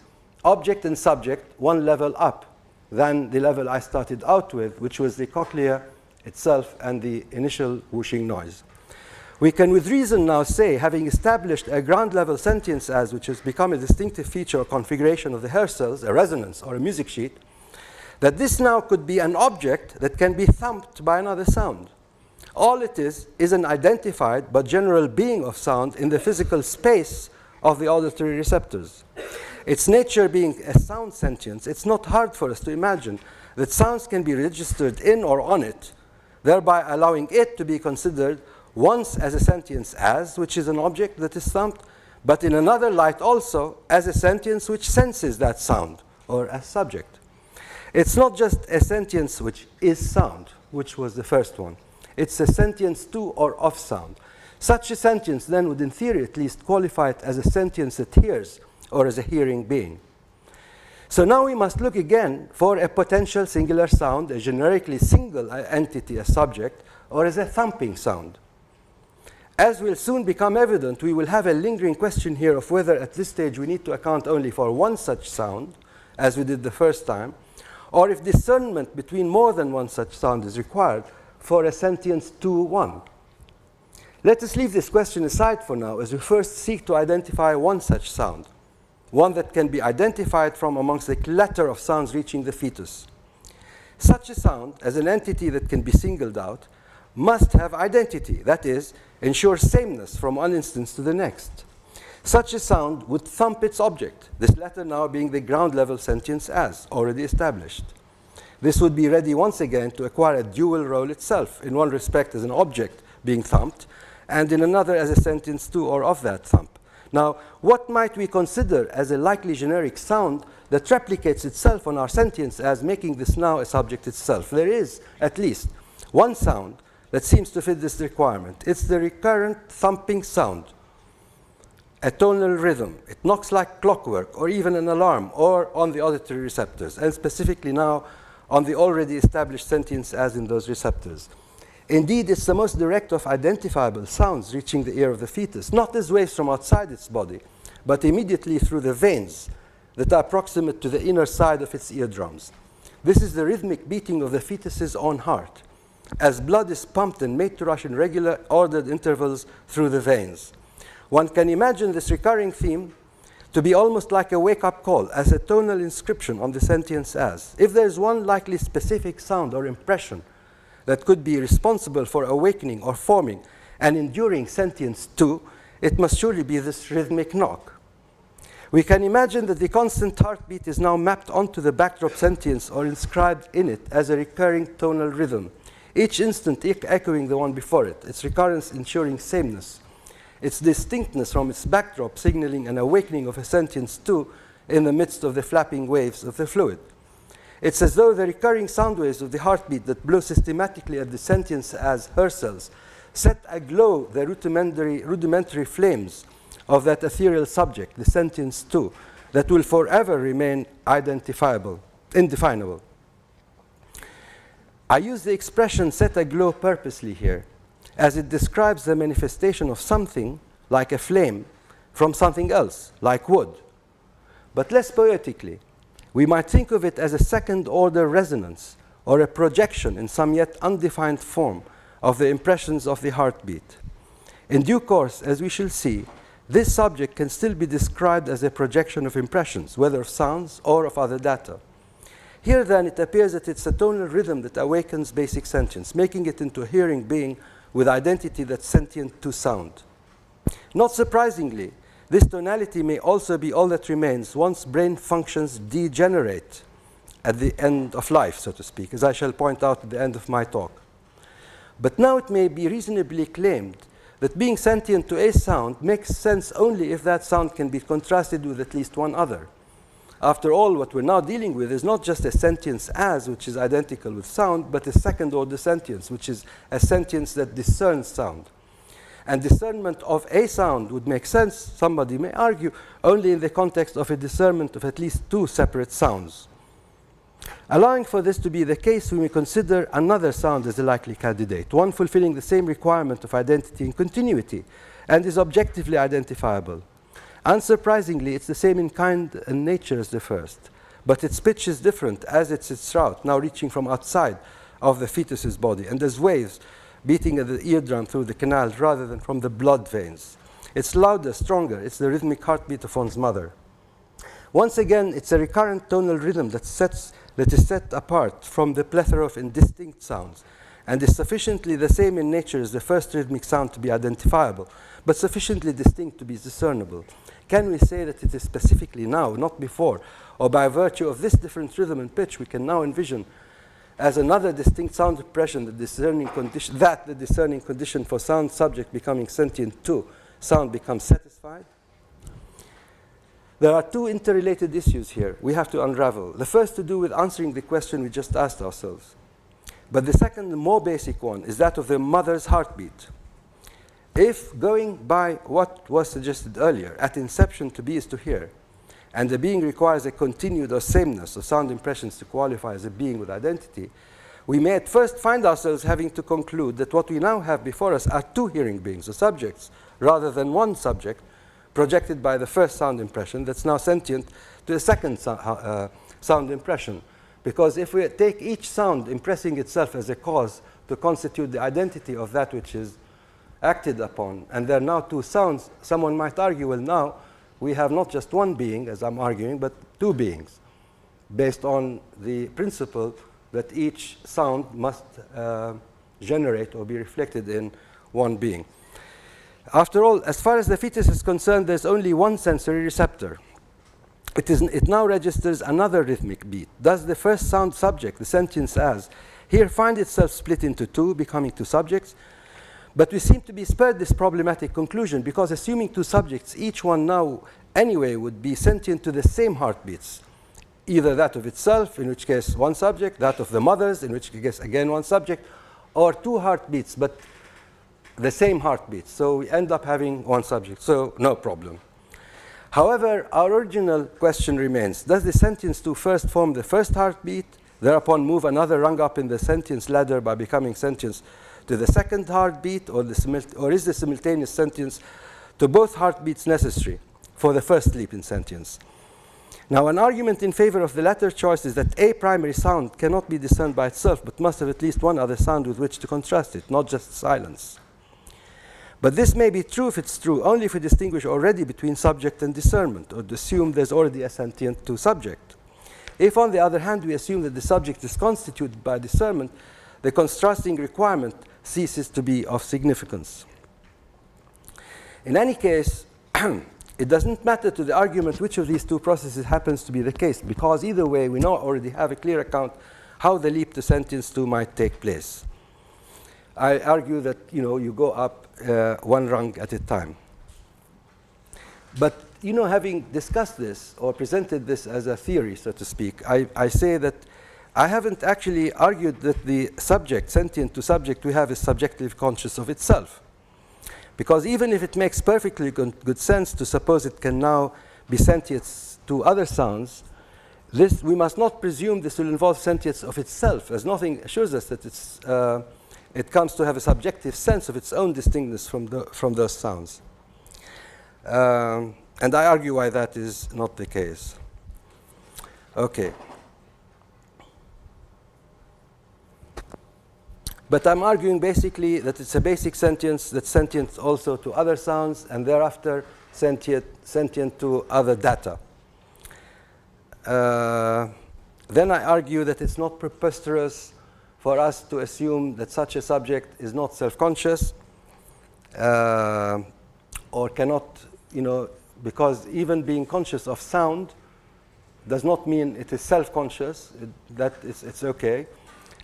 object and subject one level up than the level I started out with, which was the cochlea itself and the initial whooshing noise. We can with reason now say, having established a ground level sentience as which has become a distinctive feature or configuration of the hair cells, a resonance or a music sheet, that this now could be an object that can be thumped by another sound. All it is an identified but general being of sound in the physical space of the auditory receptors. Its nature being a sound sentience, it's not hard for us to imagine that sounds can be registered in or on it, thereby allowing it to be considered once as a sentience as, which is an object that is thumped, but in another light also as a sentience which senses that sound, or as subject. It's not just a sentience which is sound, which was the first one. It's a sentience to or of sound. Such a sentience then would, in theory at least, qualify it as a sentience that hears, or as a hearing being. So now we must look again for a potential singular sound, a generically single entity, a subject, or as a thumping sound. As will soon become evident, we will have a lingering question here of whether at this stage we need to account only for one such sound, as we did the first time, or if discernment between more than one such sound is required for a sentience to one. Let us leave this question aside for now as we first seek to identify one such sound, one that can be identified from amongst the clatter of sounds reaching the fetus. Such a sound, as an entity that can be singled out, must have identity, that is, ensure sameness from one instance to the next. Such a sound would thump its object, this latter now being the ground level sentience as, already established. This would be ready once again to acquire a dual role itself, in one respect as an object being thumped, and in another as a sentience to or of that thump. Now, what might we consider as a likely generic sound that replicates itself on our sentience as, making this now a subject itself? There is, at least, one sound that seems to fit this requirement. It's the recurrent thumping sound, a tonal rhythm. It knocks like clockwork, or even an alarm, or on the auditory receptors, and specifically now on the already established sentience as in those receptors. Indeed, it's the most direct of identifiable sounds reaching the ear of the fetus, not as waves from outside its body, but immediately through the veins that are proximate to the inner side of its eardrums. This is the rhythmic beating of the fetus's own heart, as blood is pumped and made to rush in regular, ordered intervals through the veins. One can imagine this recurring theme to be almost like a wake-up call, as a tonal inscription on the sentience as. If there is one likely specific sound or impression that could be responsible for awakening or forming an enduring sentience to, it must surely be this rhythmic knock. We can imagine that the constant heartbeat is now mapped onto the backdrop sentience or inscribed in it as a recurring tonal rhythm, each instant echoing the one before it, its recurrence ensuring sameness, its distinctness from its backdrop signaling an awakening of a sentience to in the midst of the flapping waves of the fluid. It's as though the recurring sound waves of the heartbeat that blow systematically at the sentience as hair cells set aglow the rudimentary flames of that ethereal subject, the sentience to, that will forever remain indefinable. I use the expression set aglow purposely here, as it describes the manifestation of something, like a flame, from something else, like wood. But less poetically, we might think of it as a second-order resonance or a projection in some yet undefined form of the impressions of the heartbeat. In due course, as we shall see, this subject can still be described as a projection of impressions, whether of sounds or of other data. Here then it appears that it's a tonal rhythm that awakens basic sentience, making it into a hearing being with identity that's sentient to sound. Not surprisingly, this tonality may also be all that remains once brain functions degenerate at the end of life, so to speak, as I shall point out at the end of my talk. But now it may be reasonably claimed that being sentient to a sound makes sense only if that sound can be contrasted with at least one other. After all, what we're now dealing with is not just a sentience as, which is identical with sound, but a second-order sentience, which is a sentience that discerns sound. And discernment of a sound would make sense, somebody may argue, only in the context of a discernment of at least two separate sounds. Allowing for this to be the case, we may consider another sound as a likely candidate, one fulfilling the same requirement of identity and continuity, and is objectively identifiable. Unsurprisingly, it's the same in kind and nature as the first, but its pitch is different as it's its route, now reaching from outside of the fetus's body, and as waves beating at the eardrum through the canal rather than from the blood veins. It's louder, stronger, it's the rhythmic heartbeat of one's mother. Once again, it's a recurrent tonal rhythm that is set apart from the plethora of indistinct sounds, and is sufficiently the same in nature as the first rhythmic sound to be identifiable, but sufficiently distinct to be discernible. Can we say that it is specifically now, not before, or by virtue of this different rhythm and pitch, we can now envision as another distinct sound impression the discerning condition for sound subject becoming sentient to sound becomes satisfied? There are two interrelated issues here we have to unravel. The first to do with answering the question we just asked ourselves. But the second, the more basic one, is that of the mother's heartbeat. If, going by what was suggested earlier, at inception to be is to hear, and the being requires a continued or sameness of sound impressions to qualify as a being with identity, we may at first find ourselves having to conclude that what we now have before us are two hearing beings, or subjects, rather than one subject, projected by the first sound impression that's now sentient to the second sound impression. Because if we take each sound impressing itself as a cause to constitute the identity of that which is acted upon, and there are now two sounds, someone might argue, well, now we have not just one being, as I'm arguing, but two beings, based on the principle that each sound must generate or be reflected in one being. After all, as far as the fetus is concerned, there's only one sensory receptor. It now registers another rhythmic beat. Does the first sound subject, the sentience as, here find itself split into two, becoming two subjects? But we seem to be spared this problematic conclusion because assuming two subjects, each one now anyway would be sentient to the same heartbeats, either that of itself, in which case one subject, that of the mother's, in which case again one subject, or two heartbeats, but the same heartbeat. So we end up having one subject, so no problem. However, our original question remains, does the sentience to first form the first heartbeat, thereupon move another rung up in the sentience ladder by becoming sentience to the second heartbeat, or is the simultaneous sentience to both heartbeats necessary for the first leap in sentience? Now, an argument in favor of the latter choice is that a primary sound cannot be discerned by itself, but must have at least one other sound with which to contrast it, not just silence. But this may be true if it's true, only if we distinguish already between subject and discernment, or assume there's already a sentient to subject. If, on the other hand, we assume that the subject is constituted by discernment, the contrasting requirement ceases to be of significance. In any case, it doesn't matter to the argument which of these two processes happens to be the case, because either way, we now already have a clear account how the leap to sentience 2 might take place. I argue that you go up one rung at a time. But having discussed this or presented this as a theory, so to speak, I say that I haven't actually argued that the subject, sentient to subject we have, is subjectively conscious of itself. Because even if it makes perfectly good sense to suppose it can now be sentient to other sounds, we must not presume this will involve sentience of itself, as nothing assures us that it comes to have a subjective sense of its own distinctness from those sounds. And I argue why that is not the case. Okay. But I'm arguing basically that it's a basic sentience that's sentient also to other sounds, and thereafter sentient to other data. then I argue that it's not preposterous for us to assume that such a subject is not self-conscious or cannot, because even being conscious of sound does not mean it is self-conscious. It's okay.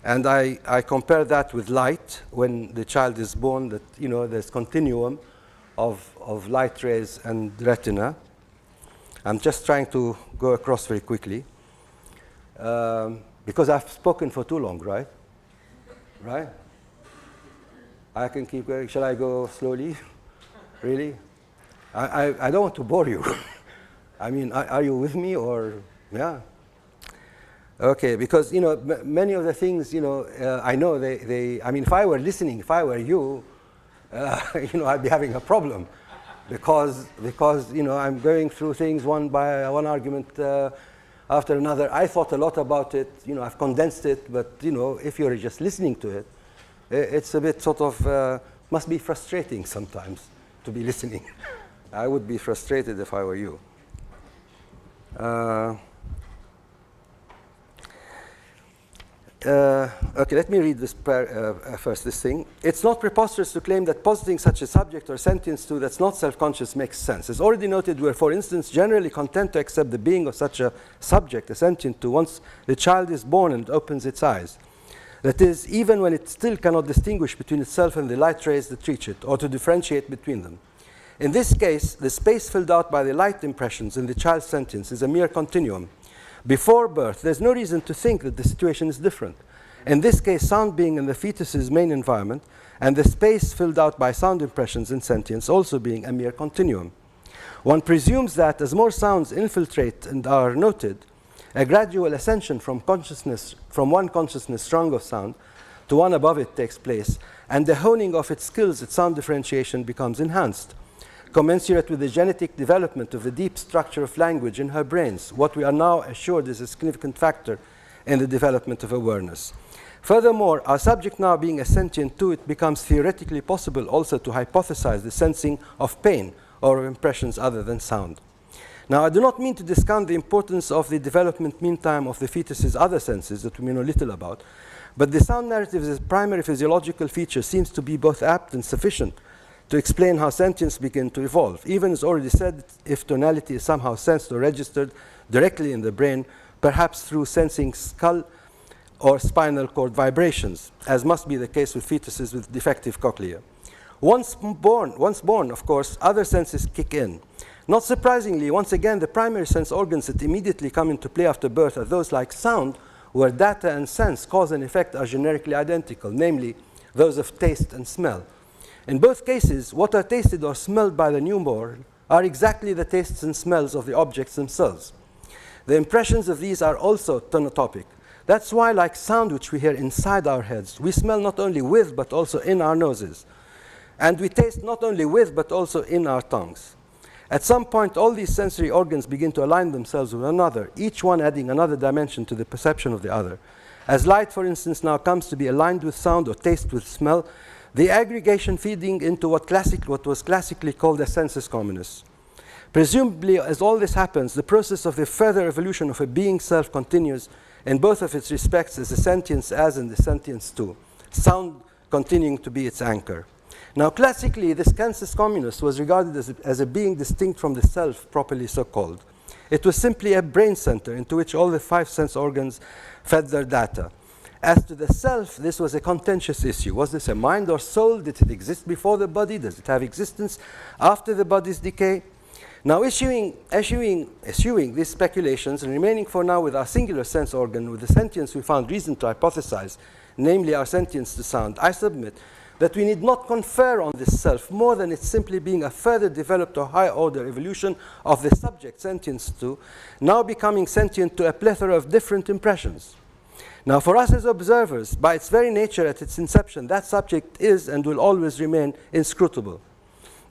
And I compare that with light. When the child is born, that there's continuum of light rays and retina. I'm just trying to go across very quickly because I've spoken for too long, right? Right? I can keep going. Shall I go slowly? Really? I don't want to bore you. I mean, are you with me or, yeah? Okay, because, many of the things, I know I mean, if I were listening, if I were you, I'd be having a problem because I'm going through things one argument after another. I thought a lot about it, I've condensed it, but, if you're just listening to it, it's a bit sort of, must be frustrating sometimes to be listening. I would be frustrated if I were you. Okay, let me read this first, this thing. It's not preposterous to claim that positing such a subject or sentience to that's not self-conscious makes sense. As already noted, we're, for instance, generally content to accept the being of such a subject, a sentient to, once the child is born and opens its eyes. That is, even when it still cannot distinguish between itself and the light rays that reach it, or to differentiate between them. In this case, the space filled out by the light impressions in the child's sentience is a mere continuum. Before birth, there's no reason to think that the situation is different. In this case, sound being in the fetus's main environment, and the space filled out by sound impressions in sentience also being a mere continuum. One presumes that as more sounds infiltrate and are noted, a gradual ascension from one consciousness strong of sound to one above it takes place, and the honing of its skills at sound differentiation becomes enhanced, commensurate with the genetic development of the deep structure of language in her brains, what we are now assured is a significant factor in the development of awareness. Furthermore, our subject now being a sentient too, it becomes theoretically possible also to hypothesize the sensing of pain or of impressions other than sound. Now, I do not mean to discount the importance of the development meantime of the fetus's other senses that we know little about, but the sound narrative as a primary physiological feature seems to be both apt and sufficient to explain how sentience begin to evolve. Even as already said, if tonality is somehow sensed or registered directly in the brain, perhaps through sensing skull or spinal cord vibrations, as must be the case with fetuses with defective cochlea. Once born, of course, other senses kick in. Not surprisingly, once again, the primary sense organs that immediately come into play after birth are those like sound, where data and sense, cause and effect are generically identical, namely those of taste and smell. In both cases, what are tasted or smelled by the newborn are exactly the tastes and smells of the objects themselves. The impressions of these are also tonotopic. That's why, like sound which we hear inside our heads, we smell not only with but also in our noses. And we taste not only with but also in our tongues. At some point, all these sensory organs begin to align themselves with one another, each one adding another dimension to the perception of the other. As light, for instance, now comes to be aligned with sound or taste with smell, the aggregation feeding into what was classically called a sensus communis. Presumably, as all this happens, the process of the further evolution of a being self continues in both of its respects as a sentience as in the sentience too, sound continuing to be its anchor. Now, classically, this sensus communis was regarded as a being distinct from the self, properly so called. It was simply a brain center into which all the five sense organs fed their data. As to the self, this was a contentious issue. Was this a mind or soul? Did it exist before the body? Does it have existence after the body's decay? Now, eschewing these speculations and remaining for now with our singular sense organ, with the sentience we found reason to hypothesize, namely our sentience to sound, I submit that we need not confer on this self more than it simply being a further developed or higher order evolution of the subject sentience to, now becoming sentient to a plethora of different impressions. Now, for us as observers, by its very nature at its inception, that subject is and will always remain inscrutable.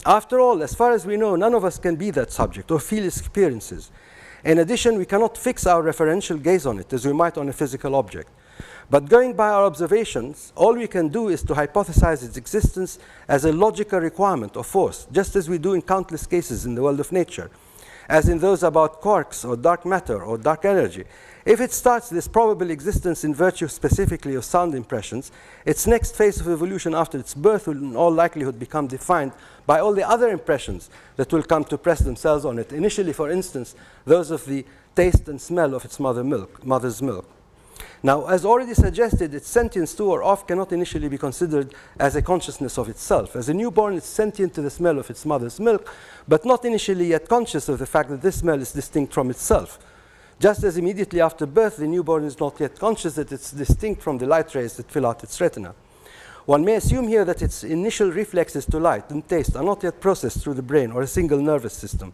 After all, as far as we know, none of us can be that subject or feel its experiences. In addition, we cannot fix our referential gaze on it as we might on a physical object. But going by our observations, all we can do is to hypothesize its existence as a logical requirement or force, just as we do in countless cases in the world of nature. as in those about quarks or dark matter or dark energy. If it starts this probable existence in virtue specifically of sound impressions, its next phase of evolution after its birth will in all likelihood become defined by all the other impressions that will come to press themselves on it. Initially, for instance, those of the taste and smell of its mother's milk. Now, as already suggested, its sentience to or of cannot initially be considered as a consciousness of itself. As a newborn, it's sentient to the smell of its mother's milk, but not initially yet conscious of the fact that this smell is distinct from itself. Just as immediately after birth, the newborn is not yet conscious that it's distinct from the light rays that fill out its retina. One may assume here that its initial reflexes to light and taste are not yet processed through the brain or a single nervous system.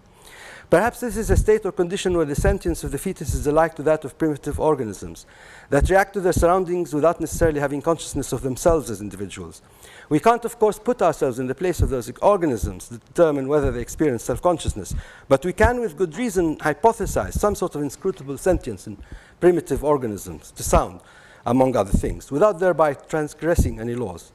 Perhaps this is a state or condition where the sentience of the fetus is alike to that of primitive organisms that react to their surroundings without necessarily having consciousness of themselves as individuals. We can't, of course, put ourselves in the place of those organisms to determine whether they experience self-consciousness, but we can, with good reason, hypothesize some sort of inscrutable sentience in primitive organisms, to sound, among other things, without thereby transgressing any laws.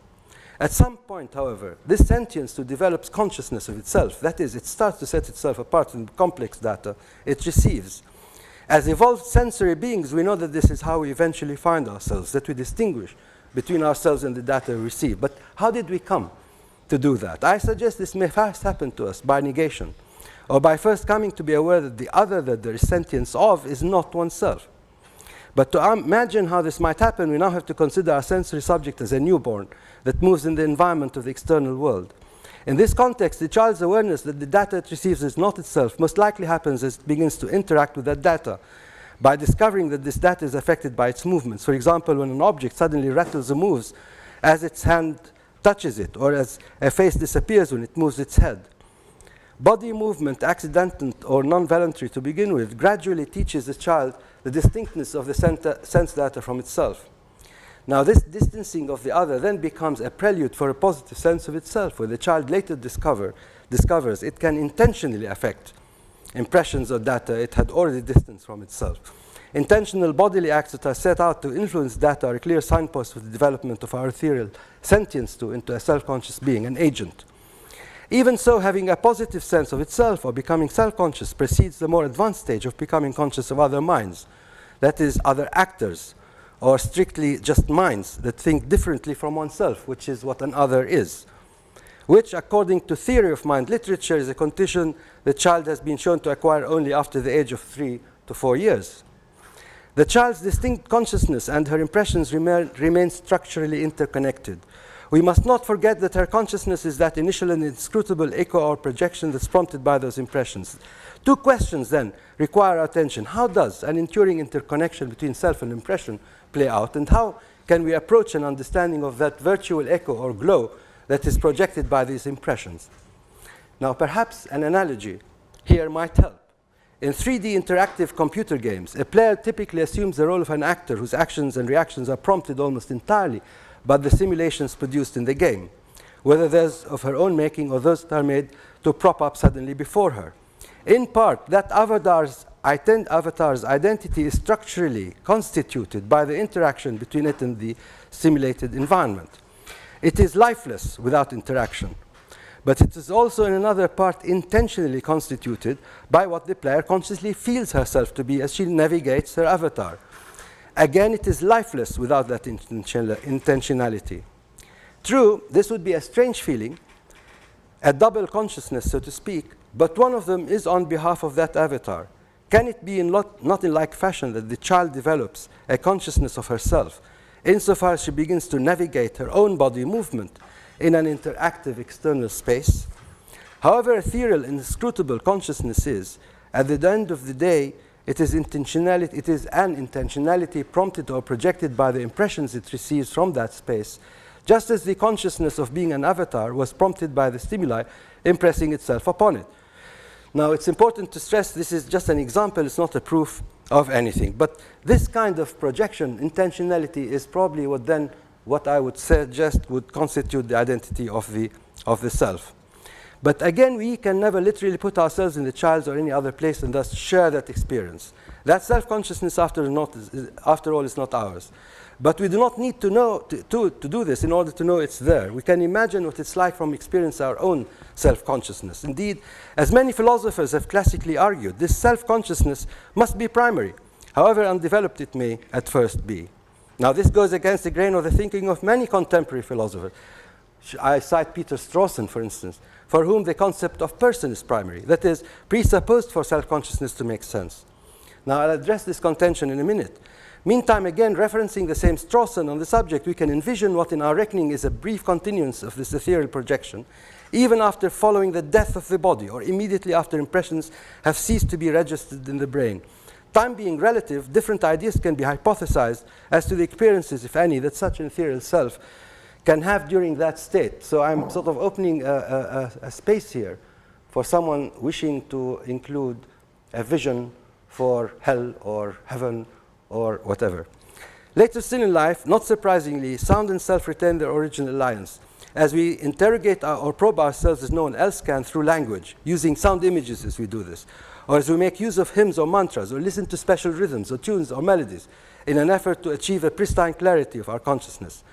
At some point, however, this sentience develops consciousness of itself. That is, it starts to set itself apart from the complex data it receives. As evolved sensory beings, we know that this is how we eventually find ourselves, that we distinguish between ourselves and the data we receive. But how did we come to do that? I suggest this may first happen to us by negation, or by first coming to be aware that the other that there is sentience of is not oneself. But to imagine how this might happen, we now have to consider our sensory subject as a newborn that moves in the environment of the external world. In this context, the child's awareness that the data it receives is not itself most likely happens as it begins to interact with that data by discovering that this data is affected by its movements. For example, when an object suddenly rattles or moves as its hand touches it, or as a face disappears when it moves its head. Body movement, accidental or non-voluntary to begin with, gradually teaches the child the distinctness of the sense data from itself. Now, this distancing of the other then becomes a prelude for a positive sense of itself, where the child later discovers it can intentionally affect impressions or data it had already distanced from itself. Intentional bodily acts that are set out to influence data are a clear signpost for the development of our ethereal sentience into a self-conscious being, an agent. Even so, having a positive sense of itself or becoming self-conscious precedes the more advanced stage of becoming conscious of other minds, that is, other actors, or strictly just minds that think differently from oneself, which is what an other is, which, according to theory of mind literature, is a condition the child has been shown to acquire only after the age of 3 to 4 years. The child's distinct consciousness and her impressions remain structurally interconnected. We must not forget that her consciousness is that initial and inscrutable echo or projection that's prompted by those impressions. Two questions, then, require our attention. How does an enduring interconnection between self and impression play out, and how can we approach an understanding of that virtual echo or glow that is projected by these impressions? Now, perhaps an analogy here might help. In 3D interactive computer games, a player typically assumes the role of an actor whose actions and reactions are prompted almost entirely by the simulations produced in the game, whether those of her own making or those that are made to prop up suddenly before her. In part, that avatar's identity is structurally constituted by the interaction between it and the simulated environment. It is lifeless without interaction, but it is also in another part intentionally constituted by what the player consciously feels herself to be as she navigates her avatar. Again, it is lifeless without that intentionality. True, this would be a strange feeling, a double consciousness, so to speak, but one of them is on behalf of that avatar. Can it be not in like fashion that the child develops a consciousness of herself, insofar as she begins to navigate her own body movement in an interactive external space? However ethereal and inscrutable consciousness is, at the end of the day, it is an intentionality prompted or projected by the impressions it receives from that space, just as the consciousness of being an avatar was prompted by the stimuli impressing itself upon it. Now, it's important to stress this is just an example, it's not a proof of anything. But this kind of projection, intentionality, is probably what I would suggest would constitute the identity of the self. But again, we can never literally put ourselves in the child's or any other place and thus share that experience. That self-consciousness, after all, is not ours. But we do not need to know to do this in order to know it's there. We can imagine what it's like from experience our own self-consciousness. Indeed, as many philosophers have classically argued, this self-consciousness must be primary, however undeveloped it may at first be. Now, this goes against the grain of the thinking of many contemporary philosophers. I cite Peter Strawson, for instance, for whom the concept of person is primary, that is, presupposed for self-consciousness to make sense. Now, I'll address this contention in a minute. Meantime, again, referencing the same Strawson on the subject, we can envision what in our reckoning is a brief continuance of this ethereal projection, even after following the death of the body, or immediately after impressions have ceased to be registered in the brain. Time being relative, different ideas can be hypothesized as to the experiences, if any, that such an ethereal self can have during that state. So I'm sort of opening a space here for someone wishing to include a vision for hell or heaven or whatever. Later still in life, not surprisingly, sound and self retain their original alliance. As we interrogate or probe ourselves as no one else can through language, using sound images as we do this, or as we make use of hymns or mantras, or listen to special rhythms or tunes or melodies in an effort to achieve a pristine clarity of our consciousness,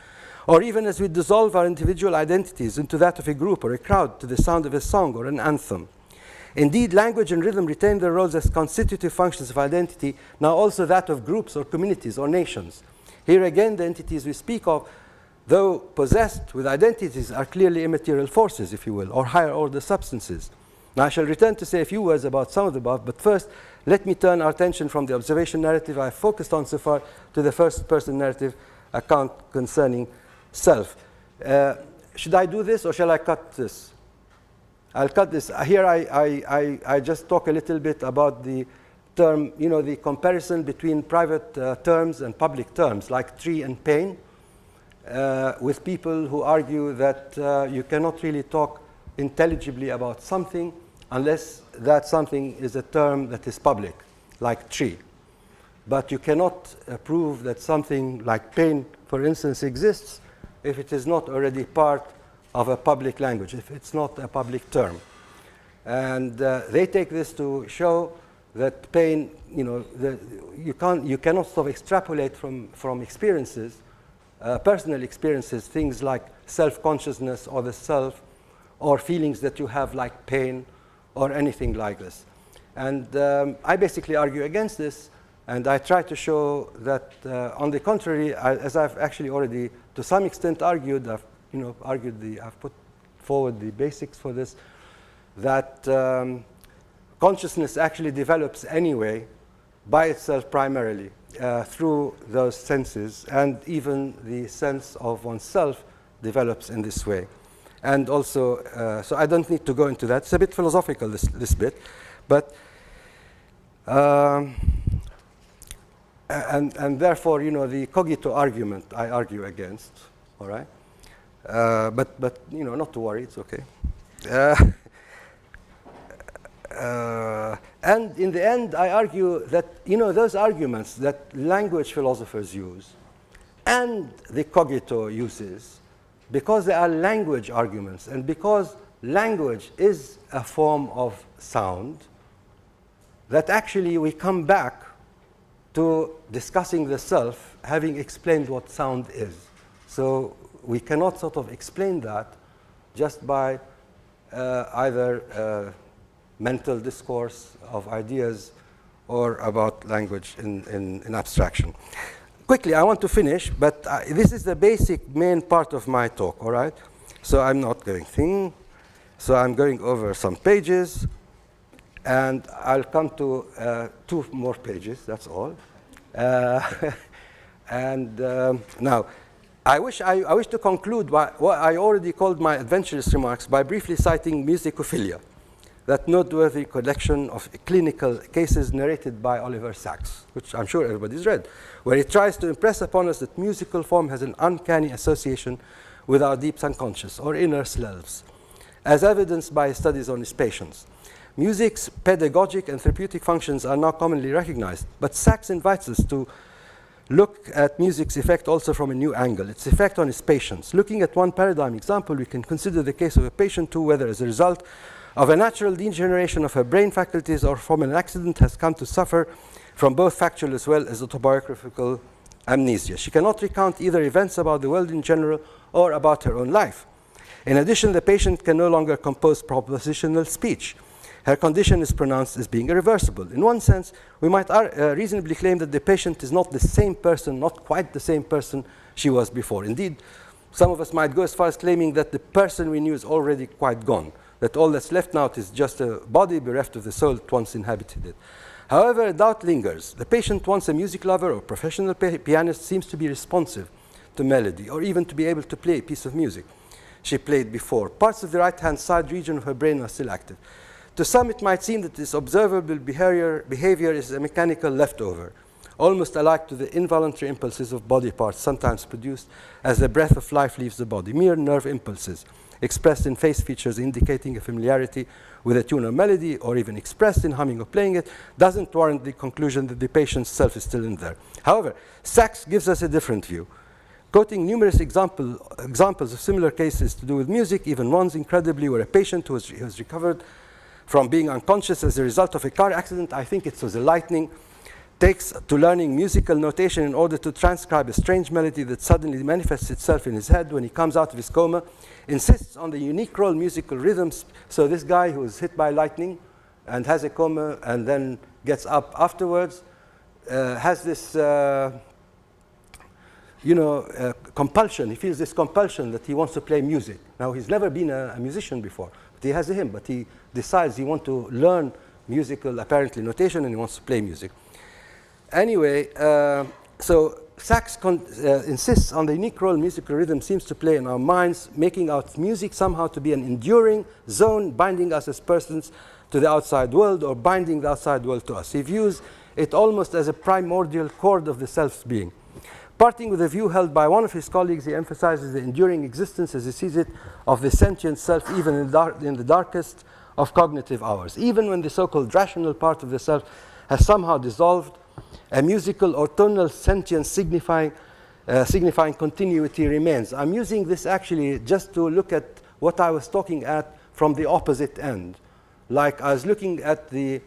or even as we dissolve our individual identities into that of a group or a crowd to the sound of a song or an anthem. Indeed, language and rhythm retain their roles as constitutive functions of identity, now also that of groups or communities or nations. Here again, the entities we speak of, though possessed with identities, are clearly immaterial forces, if you will, or higher order substances. Now, I shall return to say a few words about some of the above, but first, let me turn our attention from the observation narrative I focused on so far to the first-person narrative account concerning self. Should I do this, or shall I cut this? I'll cut this. Here I just talk a little bit about the term, the comparison between private terms and public terms, like tree and pain, with people who argue that you cannot really talk intelligibly about something unless that something is a term that is public, like tree. But you cannot prove that something like pain, for instance, exists if it is not already part of a public language, if it's not a public term. And they take this to show that pain, you cannot sort of extrapolate from experiences, personal experiences, things like self-consciousness or the self, or feelings that you have like pain or anything like this. And I basically argue against this, and I try to show that, on the contrary, as I've actually already to some extent argued, I've put forward the basics for this, that consciousness actually develops anyway by itself primarily through those senses, and even the sense of oneself develops in this way. And also, so I don't need to go into that. It's a bit philosophical, this bit, but and therefore, the cogito argument I argue against. All right. But not to worry, it's okay. And in the end, I argue that, those arguments that language philosophers use and the cogito uses, because they are language arguments, and because language is a form of sound, that actually we come back to discussing the self, having explained what sound is. So we cannot sort of explain that just by either mental discourse of ideas or about language in abstraction. Quickly, I want to finish, but this is the basic main part of my talk, all right? So I'm not going so I'm going over some pages, and I'll come to 2 more pages, that's all. And now, I wish to conclude what I already called my adventurous remarks by briefly citing Musicophilia, that noteworthy collection of clinical cases narrated by Oliver Sacks, which I'm sure everybody's read, where he tries to impress upon us that musical form has an uncanny association with our deep unconscious or inner selves, as evidenced by his studies on his patients. Music's pedagogic and therapeutic functions are now commonly recognized, but Sacks invites us to look at music's effect also from a new angle, its effect on its patients. Looking at one paradigm example, we can consider the case of a patient who, whether as a result of a natural degeneration of her brain faculties or from an accident, has come to suffer from both factual as well as autobiographical amnesia. She cannot recount either events about the world in general or about her own life. In addition, the patient can no longer compose propositional speech. Her condition is pronounced as being irreversible. In one sense, we might reasonably claim that the patient is not the same person, not quite the same person she was before. Indeed, some of us might go as far as claiming that the person we knew is already quite gone, that all that's left now is just a body bereft of the soul that once inhabited it. However, a doubt lingers. The patient, once a music lover or professional pianist, seems to be responsive to melody, or even to be able to play a piece of music she played before. Parts of the right-hand side region of her brain are still active. To some, it might seem that this observable behavior is a mechanical leftover, almost alike to the involuntary impulses of body parts sometimes produced as the breath of life leaves the body, mere nerve impulses, expressed in face features indicating a familiarity with a tune or melody, or even expressed in humming or playing it, doesn't warrant the conclusion that the patient's self is still in there. However, Sachs gives us a different view. Quoting numerous examples of similar cases to do with music, even ones incredibly where a patient who has recovered from being unconscious as a result of a car accident, I think it was a lightning, takes to learning musical notation in order to transcribe a strange melody that suddenly manifests itself in his head when he comes out of his coma, insists on the unique role musical rhythms. So this guy who was hit by lightning and has a coma and then gets up afterwards has this compulsion. He feels this compulsion that he wants to play music. Now, he's never been a musician before. He has a hymn, but he decides he wants to learn musical, apparently, notation, and he wants to play music. Anyway, so Sachs insists on the unique role musical rhythm seems to play in our minds, making out music somehow to be an enduring zone, binding us as persons to the outside world, or binding the outside world to us. He views it almost as a primordial chord of the self's being. Parting with a view held by one of his colleagues, he emphasizes the enduring existence, as he sees it, of the sentient self, even in the darkest of cognitive hours. Even when the so-called rational part of the self has somehow dissolved, a musical or tonal sentience signifying continuity remains. I'm using this actually just to look at what I was talking at from the opposite end. Like I was looking at the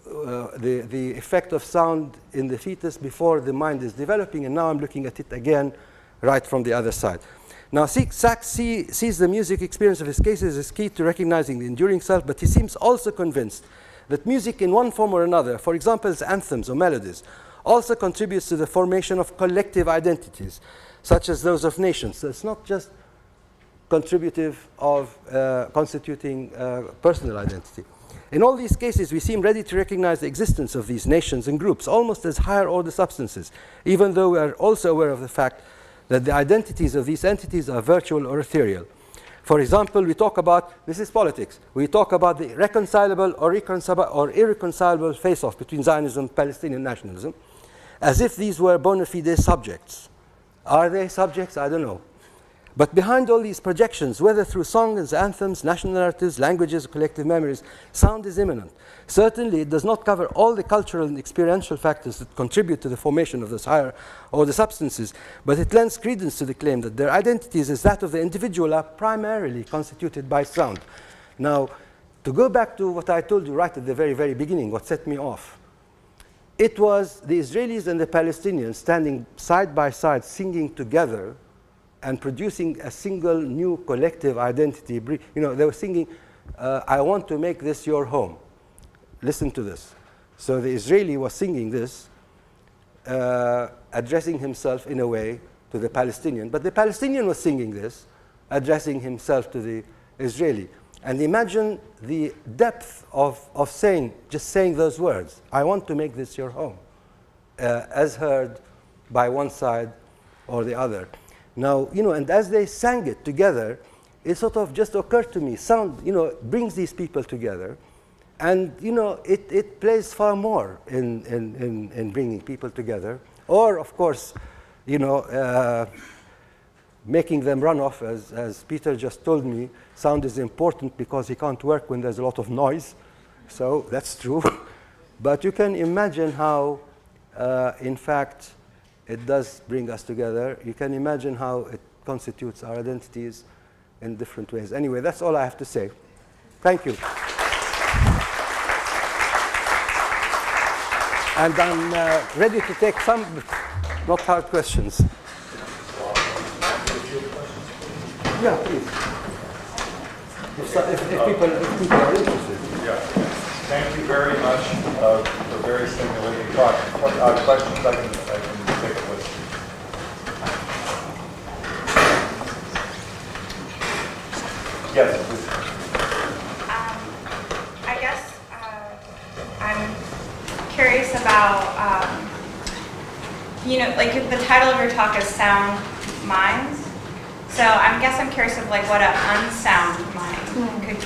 effect of sound in the fetus before the mind is developing, and now I'm looking at it again right from the other side. Now, Sachs sees the music experience of his cases as key to recognizing the enduring self, but he seems also convinced that music in one form or another, for example, as anthems or melodies, also contributes to the formation of collective identities, such as those of nations. So it's not just contributive of constituting personal identity. In all these cases, we seem ready to recognize the existence of these nations and groups, almost as higher order substances, even though we are also aware of the fact that the identities of these entities are virtual or ethereal. For example, we talk about, this is politics, we talk about the reconcilable or irreconcilable face-off between Zionism and Palestinian nationalism, as if these were bona fide subjects. Are they subjects? I don't know. But behind all these projections, whether through songs, anthems, national narratives, languages, or collective memories, sound is immanent. Certainly, it does not cover all the cultural and experiential factors that contribute to the formation of those higher order substances, but it lends credence to the claim that their identities as that of the individual are primarily constituted by sound. Now, to go back to what I told you right at the very, very beginning, what set me off, it was the Israelis and the Palestinians standing side by side, singing together, and producing a single new collective identity. You know, they were singing, I want to make this your home. Listen to this. So the Israeli was singing this, addressing himself in a way to the Palestinian, but the Palestinian was singing this, addressing himself to the Israeli. And imagine the depth of just saying those words, I want to make this your home, as heard by one side or the other. Now, you know, and as they sang it together, it sort of just occurred to me, sound, you know, brings these people together. And, you know, it plays far more in bringing people together. Or, of course, you know, making them run off, as Peter just told me, sound is important because he can't work when there's a lot of noise. So that's true. But you can imagine how, in fact, it does bring us together. You can imagine how it constitutes our identities in different ways. Anyway, that's all I have to say. Thank you. And I'm ready to take some not hard questions. Yeah, please. If people are interested. Yeah. Thank you very much for very stimulating talk. Questions I can take a list. Yes, please. I guess I'm curious about, like the title of your talk is Sound Minds. So I guess I'm curious of like what an unsound mind could be.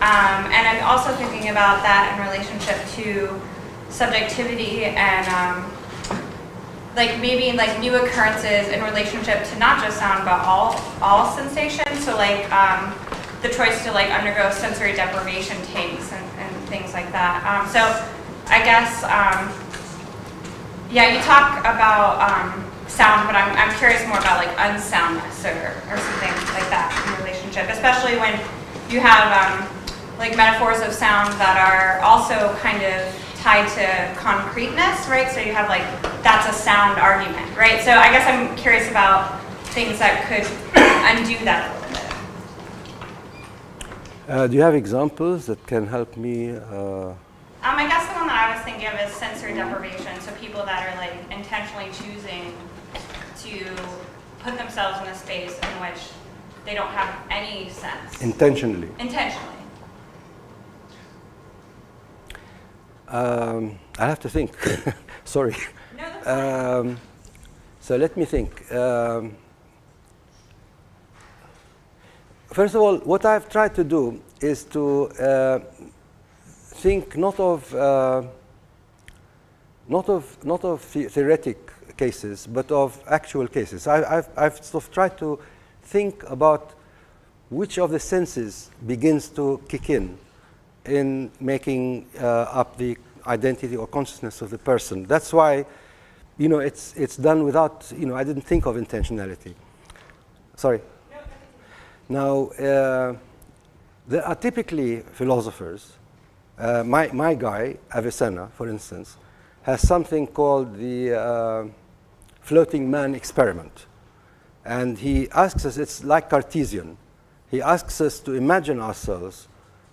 And I'm also thinking about that in relationship to subjectivity and like maybe like new occurrences in relationship to not just sound but all sensations. So like the choice to like undergo sensory deprivation tanks and things like that. So I guess yeah, you talk about sound, but I'm curious more about like unsoundness or something like that in relationship, especially when you have like metaphors of sound that are also kind of tied to concreteness, right? So you have like, that's a sound argument, right? So I guess I'm curious about things that could undo that a little bit. Do you have examples that can help me? I guess the one that I was thinking of is sensory deprivation. So people that are like intentionally choosing to put themselves in a space in which they don't have any sense. Intentionally. Intentionally. I have to think. Sorry. No, that's fine. So let me think. First of all, what I've tried to do is to think not of theoretic cases, but of actual cases. I've sort of tried to think about which of the senses begins to kick in making up the identity or consciousness of the person. That's why, it's done without, I didn't think of intentionality. Sorry. Now, there are typically philosophers. My guy, Avicenna, for instance, has something called the floating man experiment. And he asks us, it's like Cartesian. He asks us to imagine ourselves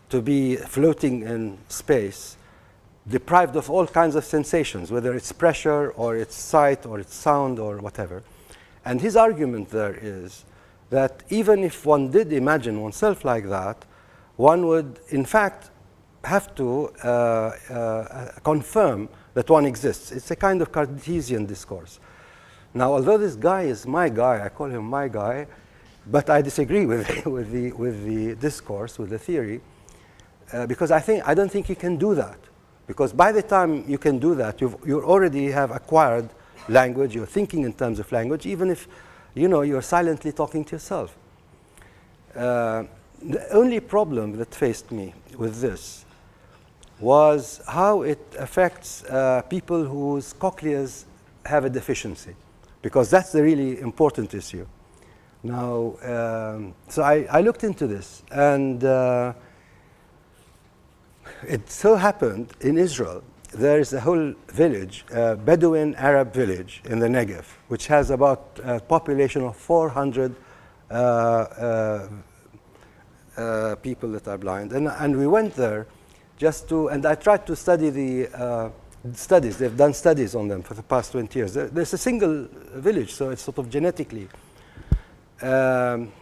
to be floating in space, deprived of all kinds of sensations, whether it's pressure or it's sight or it's sound or whatever. And his argument there is that even if one did imagine oneself like that, one would in fact have to confirm that one exists. It's a kind of Cartesian discourse. Now, although this guy is my guy, I call him my guy, but I disagree with the discourse, with the theory, because I don't think you can do that. Because by the time you can do that, you already have acquired language, you're thinking in terms of language, even if you're silently talking to yourself. The only problem that faced me with this was how it affects people whose cochleas have a deficiency, because that's the really important issue. Now, so I looked into this, and it so happened in Israel, there is a whole village, Bedouin Arab village in the Negev, which has about a population of 400 people that are blind. And we went there and I tried to study the studies. They've done studies on them for the past 20 years. There's a single village, so it's sort of genetically. And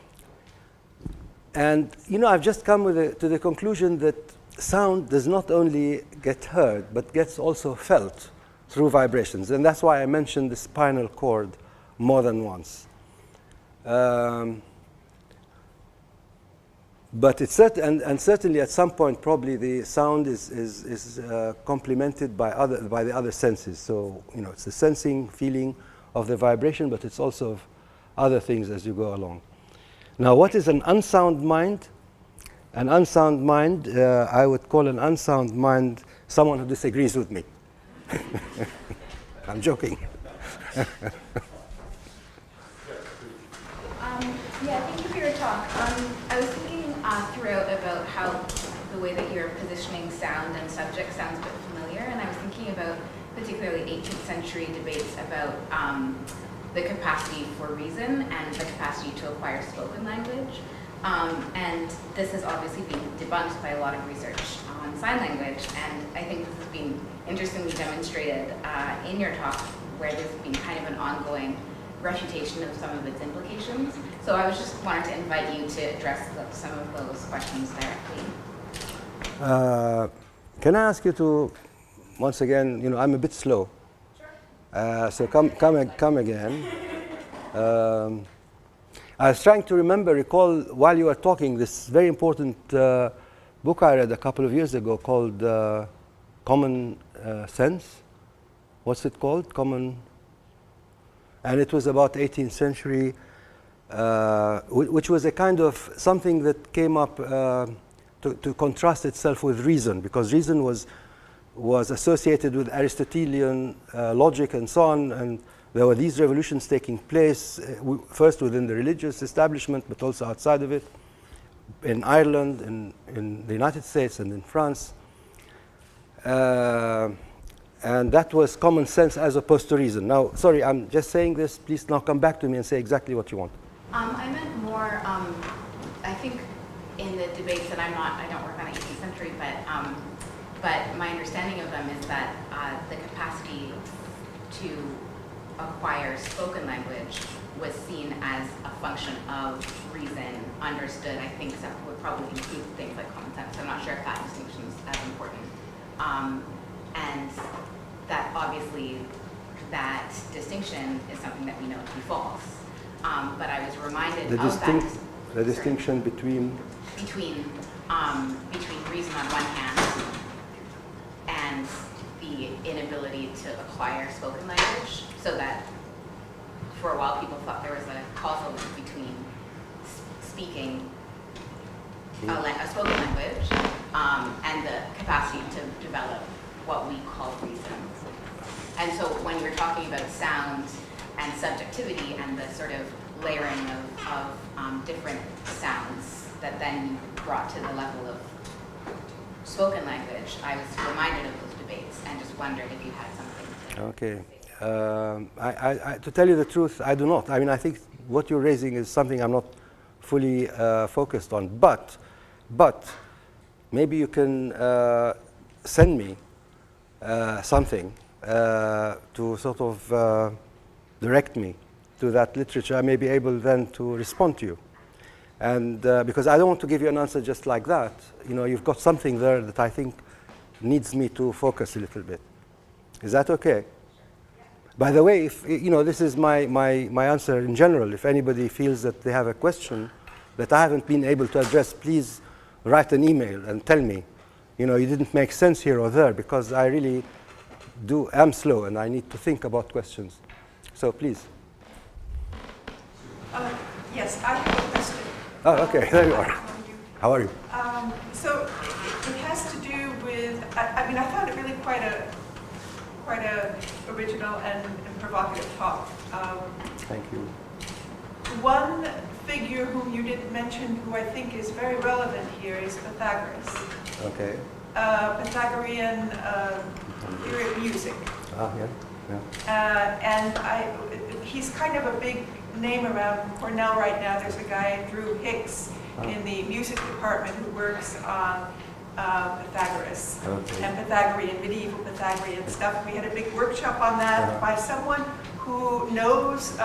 I've just come to the conclusion that sound does not only get heard, but gets also felt through vibrations. And that's why I mentioned the spinal cord more than once. But it's certainly at some point, probably the sound is complemented by the other senses. So, it's the sensing, feeling of the vibration, but it's also of other things as you go along. Now, what is an unsound mind? An unsound mind, I would call an unsound mind someone who disagrees with me. I'm joking. Yeah, thank you for your talk. I was thinking throughout about how the way that you're positioning sound and subject sounds a bit familiar, and I was thinking about particularly 18th century debates about the capacity for reason and the capacity to acquire spoken language. And this has obviously been debunked by a lot of research on sign language, and I think this has been interestingly demonstrated in your talk, where there's been kind of an ongoing refutation of some of its implications. So I was just wanted to invite you to address some of those questions directly. Can I ask you to, once again, I'm a bit slow. Sure. So come again. I was trying to recall while you were talking this very important book I read a couple of years ago called Common Sense. What's it called? And it was about 18th century, which was a kind of something that came up to contrast itself with reason, because reason was associated with Aristotelian logic and so on, and there were these revolutions taking place, first within the religious establishment, but also outside of it, in Ireland, in the United States, and in France. And that was common sense as opposed to reason. Now, sorry, I'm just saying this. Please now come back to me and say exactly what you want. I meant more, I think in the debates that I don't work on the 18th century, but my understanding of them is that the capacity to acquire spoken language was seen as a function of reason, understood. I think that would probably include things like common sense. I'm not sure if that distinction is as important. And that obviously that distinction is something that we know to be false. But I was reminded the distinction between reason on one hand and the inability to acquire spoken language, so that for a while people thought there was a causal link between speaking a spoken language and the capacity to develop what we call reason. And so when you're talking about sound and subjectivity and the sort of layering of different sounds that then brought to the level of spoken language, I was reminded of those debates and just wondered if you had something to Okay. To tell you the truth, I do not. I mean, I think what you're raising is something I'm not fully focused on. But maybe you can send me something to sort of direct me to that literature. I may be able then to respond to you. And because I don't want to give you an answer just like that. You've got something there that I think needs me to focus a little bit. Is that okay? By the way, if this is my answer in general. If anybody feels that they have a question that I haven't been able to address, please write an email and tell me, you didn't make sense here or there, because I really am slow and I need to think about questions. So please. Yes, I have a question. Oh, okay, there you are. How are you? So it has to do with, I found it really quite a original and provocative talk. Thank you. One figure whom you didn't mention, who I think is very relevant here, is Pythagoras. Okay. Pythagorean theory of music. Yeah. And he's kind of a big name around Cornell right now. There's a guy, Drew Hicks, in the music department who works on Pythagoras and Pythagorean, medieval Pythagorean stuff. We had a big workshop on that by someone who knows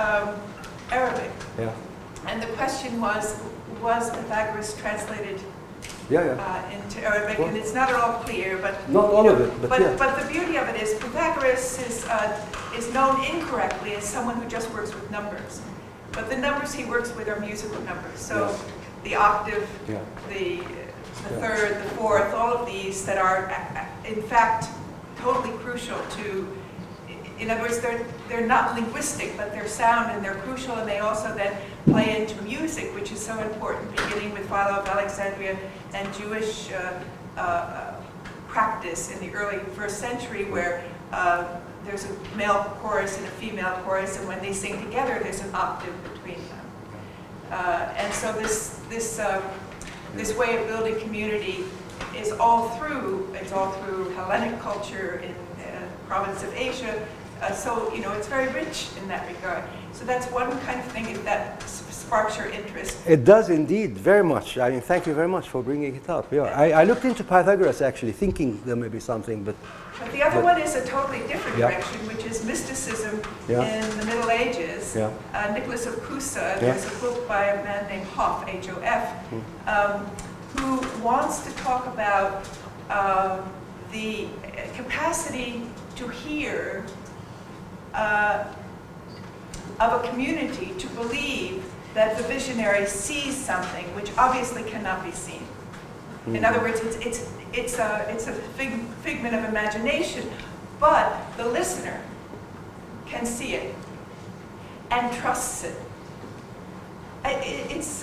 Arabic. Yeah. And the question was Pythagoras translated into Arabic? And it's not at all clear, but not all of it, but yeah. But the beauty of it is Pythagoras is known incorrectly as someone who just works with numbers. But the numbers he works with are musical numbers. So the octave, the third, the fourth, all of these that are in fact totally crucial to. In other words, they're not linguistic, but they're sound and they're crucial, and they also then play into music, which is so important, beginning with Philo of Alexandria and Jewish practice in the early 1st century, where there's a male chorus and a female chorus, and when they sing together, there's an octave between them. And so this way of building community is all through Hellenic culture in the province of Asia. So, it's very rich in that regard. So that's one kind of thing that sparks your interest. It does indeed, very much. I mean, thank you very much for bringing it up. Yeah, I looked into Pythagoras actually, thinking there may be something, but The other one is a totally different Yeah. direction, which is mysticism Yeah. in the Middle Ages. Yeah. Nicholas of Cusa, there's a book by a man named Hoff, H-O-F, who wants to talk about the capacity to hear of a community to believe that the visionary sees something which obviously cannot be seen. In other words, it's a figment of imagination, but the listener can see it and trusts it. It's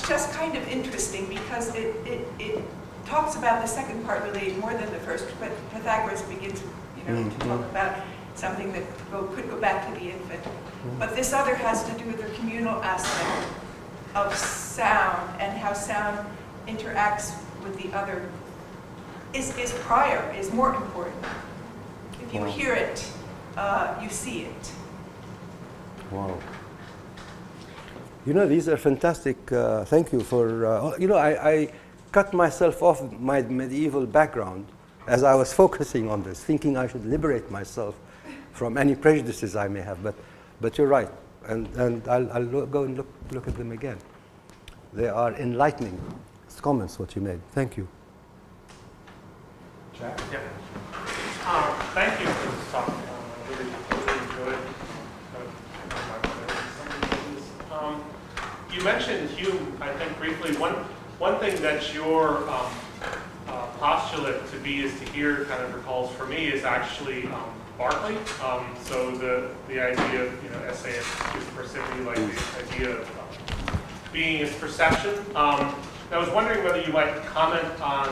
just kind of interesting because it talks about the second part really more than the first. But Pythagoras begins, to talk about something that could go back to the infant. But this other has to do with the communal aspect of sound and how sound interacts with the other. Is more important. If you hear it, you see it. wow. These are fantastic. Thank you for. I cut myself off my medieval background as I was focusing on this, thinking I should liberate myself from any prejudices I may have. But you're right, and I'll go and look at them again. They are enlightening. It's comments what you made. Thank you. Jack? Yeah. Thank you for this talk. Really enjoyed it. You mentioned Hume, I think, briefly. One thing that your postulate to be is to hear kind of recalls for me is actually Berkeley. So the idea of essayist is percipity, like the idea of being is perception. I was wondering whether you might comment on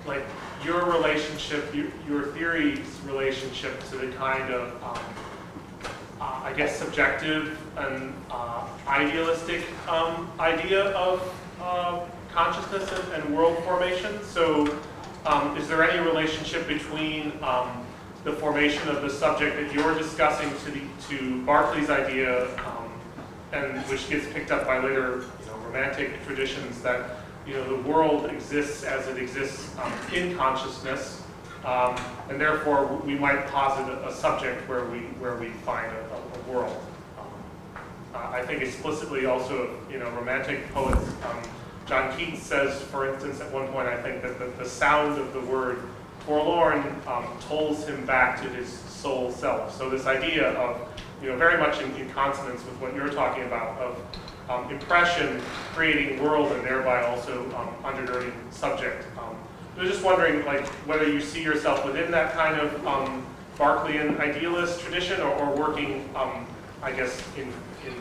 like your relationship, your theory's relationship to the kind of I guess subjective and idealistic idea of consciousness and world formation. So is there any relationship between the formation of the subject that you're discussing to Berkeley's idea, and which gets picked up by later romantic traditions, that the world exists as it exists in consciousness, and therefore we might posit a subject where we find a world. I think explicitly also, romantic poets, John Keats says, for instance, at one point, I think that the sound of the word forlorn tolls him back to his soul self. So this idea of, very much in consonance with what you're talking about, of impression creating world and thereby also undergirding subject. I was just wondering, whether you see yourself within that kind of Berkeleyan idealist tradition, or working, I guess, in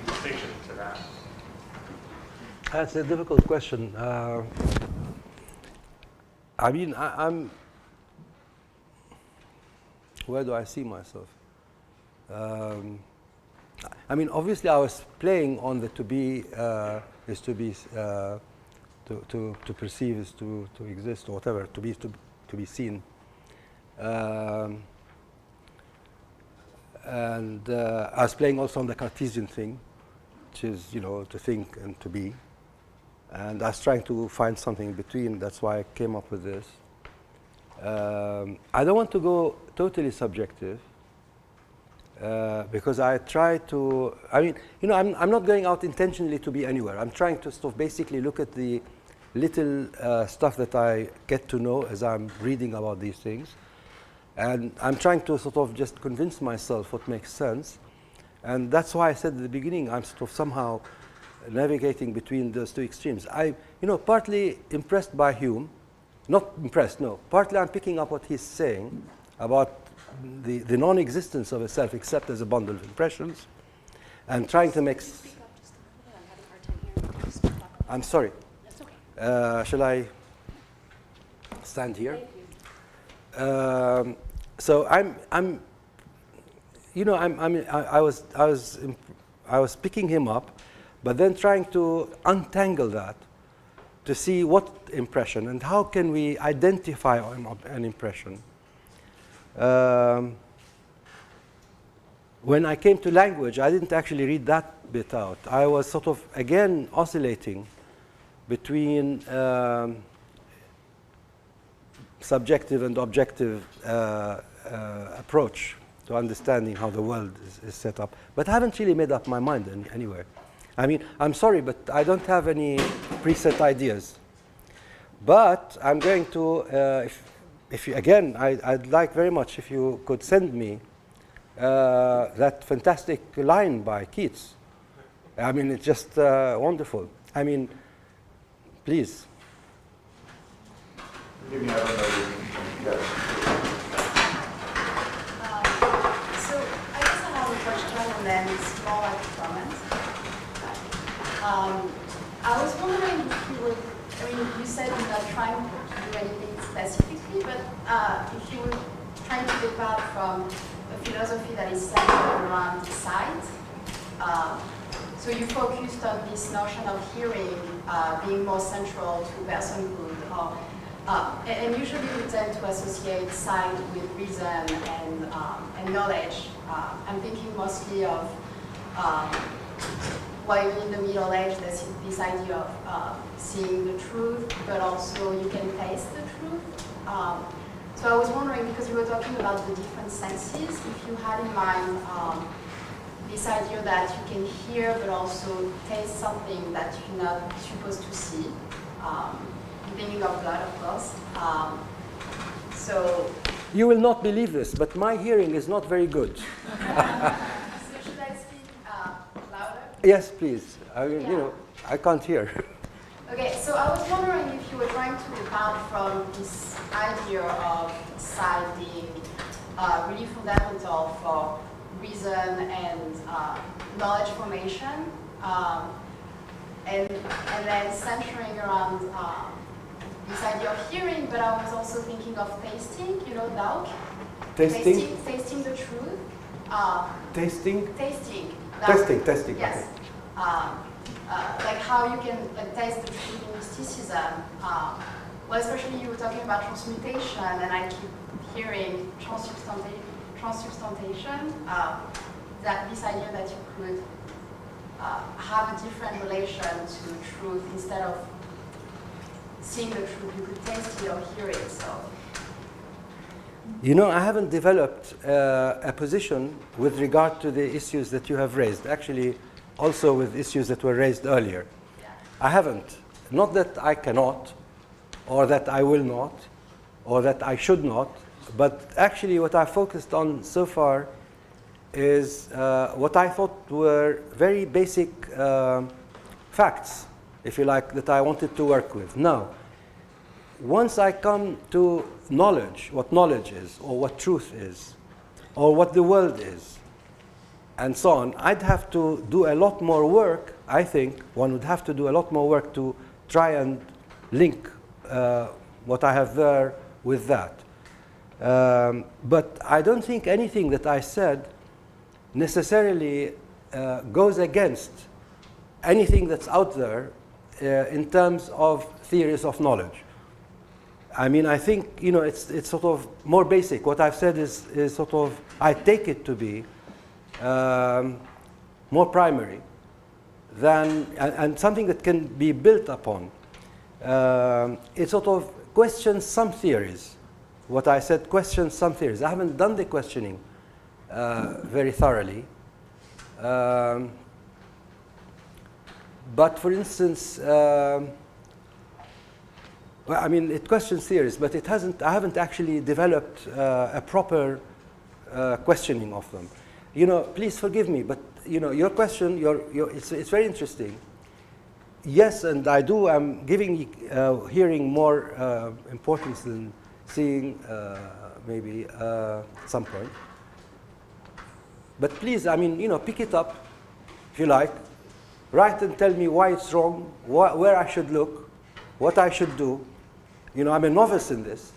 distinction to that. That's a difficult question. I'm. Where do I see myself? Obviously, I was playing on the to be is to be, to perceive is to exist, or whatever, to be seen. And I was playing also on the Cartesian thing, which is, to think and to be. And I was trying to find something in between. That's why I came up with this. I don't want to go totally subjective, because I try to, I'm not going out intentionally to be anywhere. I'm trying to sort of basically look at the little stuff that I get to know as I'm reading about these things. And I'm trying to sort of just convince myself what makes sense. And that's why I said at the beginning, I'm sort of somehow navigating between those two extremes. Partly impressed by Hume, not impressed, no. Partly I'm picking up what he's saying about the non-existence of a self except as a bundle of impressions, and trying to make... I'm sorry. That's okay. Shall I stand here? So I'm you know, I was picking him up, but then trying to untangle that to see what impression and how can we identify an impression. When I came to language, I didn't actually read that bit out. I was sort of, again, oscillating between subjective and objective approach to understanding how the world is set up. But I haven't really made up my mind anywhere. I mean, I'm sorry, but I don't have any preset ideas. But I'm going to, if you, again, I'd like very much if you could send me that fantastic line by Keats. I mean, it's just wonderful. I mean, please. Maybe I don't know. Yes. So I guess I have a question and then it's more like a comment. I was wondering if you would, I mean, you said you're not trying to do anything specifically, but if you were trying to depart from a philosophy that is centered around sight. So you focused on this notion of hearing being more central to personhood. And usually we tend to associate sight with reason and knowledge. I'm thinking mostly of while in the Middle Age, there's this idea of seeing the truth, but also you can taste the truth. So I was wondering, because you were talking about the different senses, if you had in mind this idea that you can hear, but also taste something that you're not supposed to see. Thinking of blood, of course. So You will not believe this, but my hearing is not very good. So should I speak louder? Yes, please. You know, I can't hear. Okay, so I was wondering if you were trying to depart from this idea of sight being really fundamental for reason and knowledge formation, and then centering around this idea of hearing, but I was also thinking of tasting, you know, Dauk. Tasting? Tasting the truth. Tasting? Tasting. Testing. Yes. Okay. Like how you can taste the truth in mysticism. Well, especially you were talking about transmutation, and I keep hearing transubstantiation. That this idea that you could have a different relation to truth instead of seeing the truth, you could taste it or hear it. So, you know, I haven't developed a position with regard to the issues that you have raised. Actually, also with issues that were raised earlier. yeah. I haven't. Not that I cannot, or that I will not, or that I should not, but actually what I focused on so far is what I thought were very basic facts, if you like, that I wanted to work with. Now, once I come to knowledge, what knowledge is, or what truth is, or what the world is, and so on, I'd have to do a lot more work. I think one would have to do a lot more work to try and link what I have there with that. But I don't think anything that I said necessarily goes against anything that's out there in terms of theories of knowledge. I mean, I think, you know, it's sort of more basic. What I've said is sort of, I take it to be more primary than, and something that can be built upon. It sort of questions some theories. What I said questions some theories. I haven't done the questioning very thoroughly. But for instance, well, I mean, it questions theories, but it hasn't. I haven't actually developed a proper questioning of them. You know, please forgive me, but you know, your question, it's very interesting. Yes, and I do. I'm giving hearing more importance than seeing, maybe at some point. But please, I mean, you know, pick it up if you like. Write and tell me why it's wrong, where I should look, what I should do. You know, I'm a novice in this,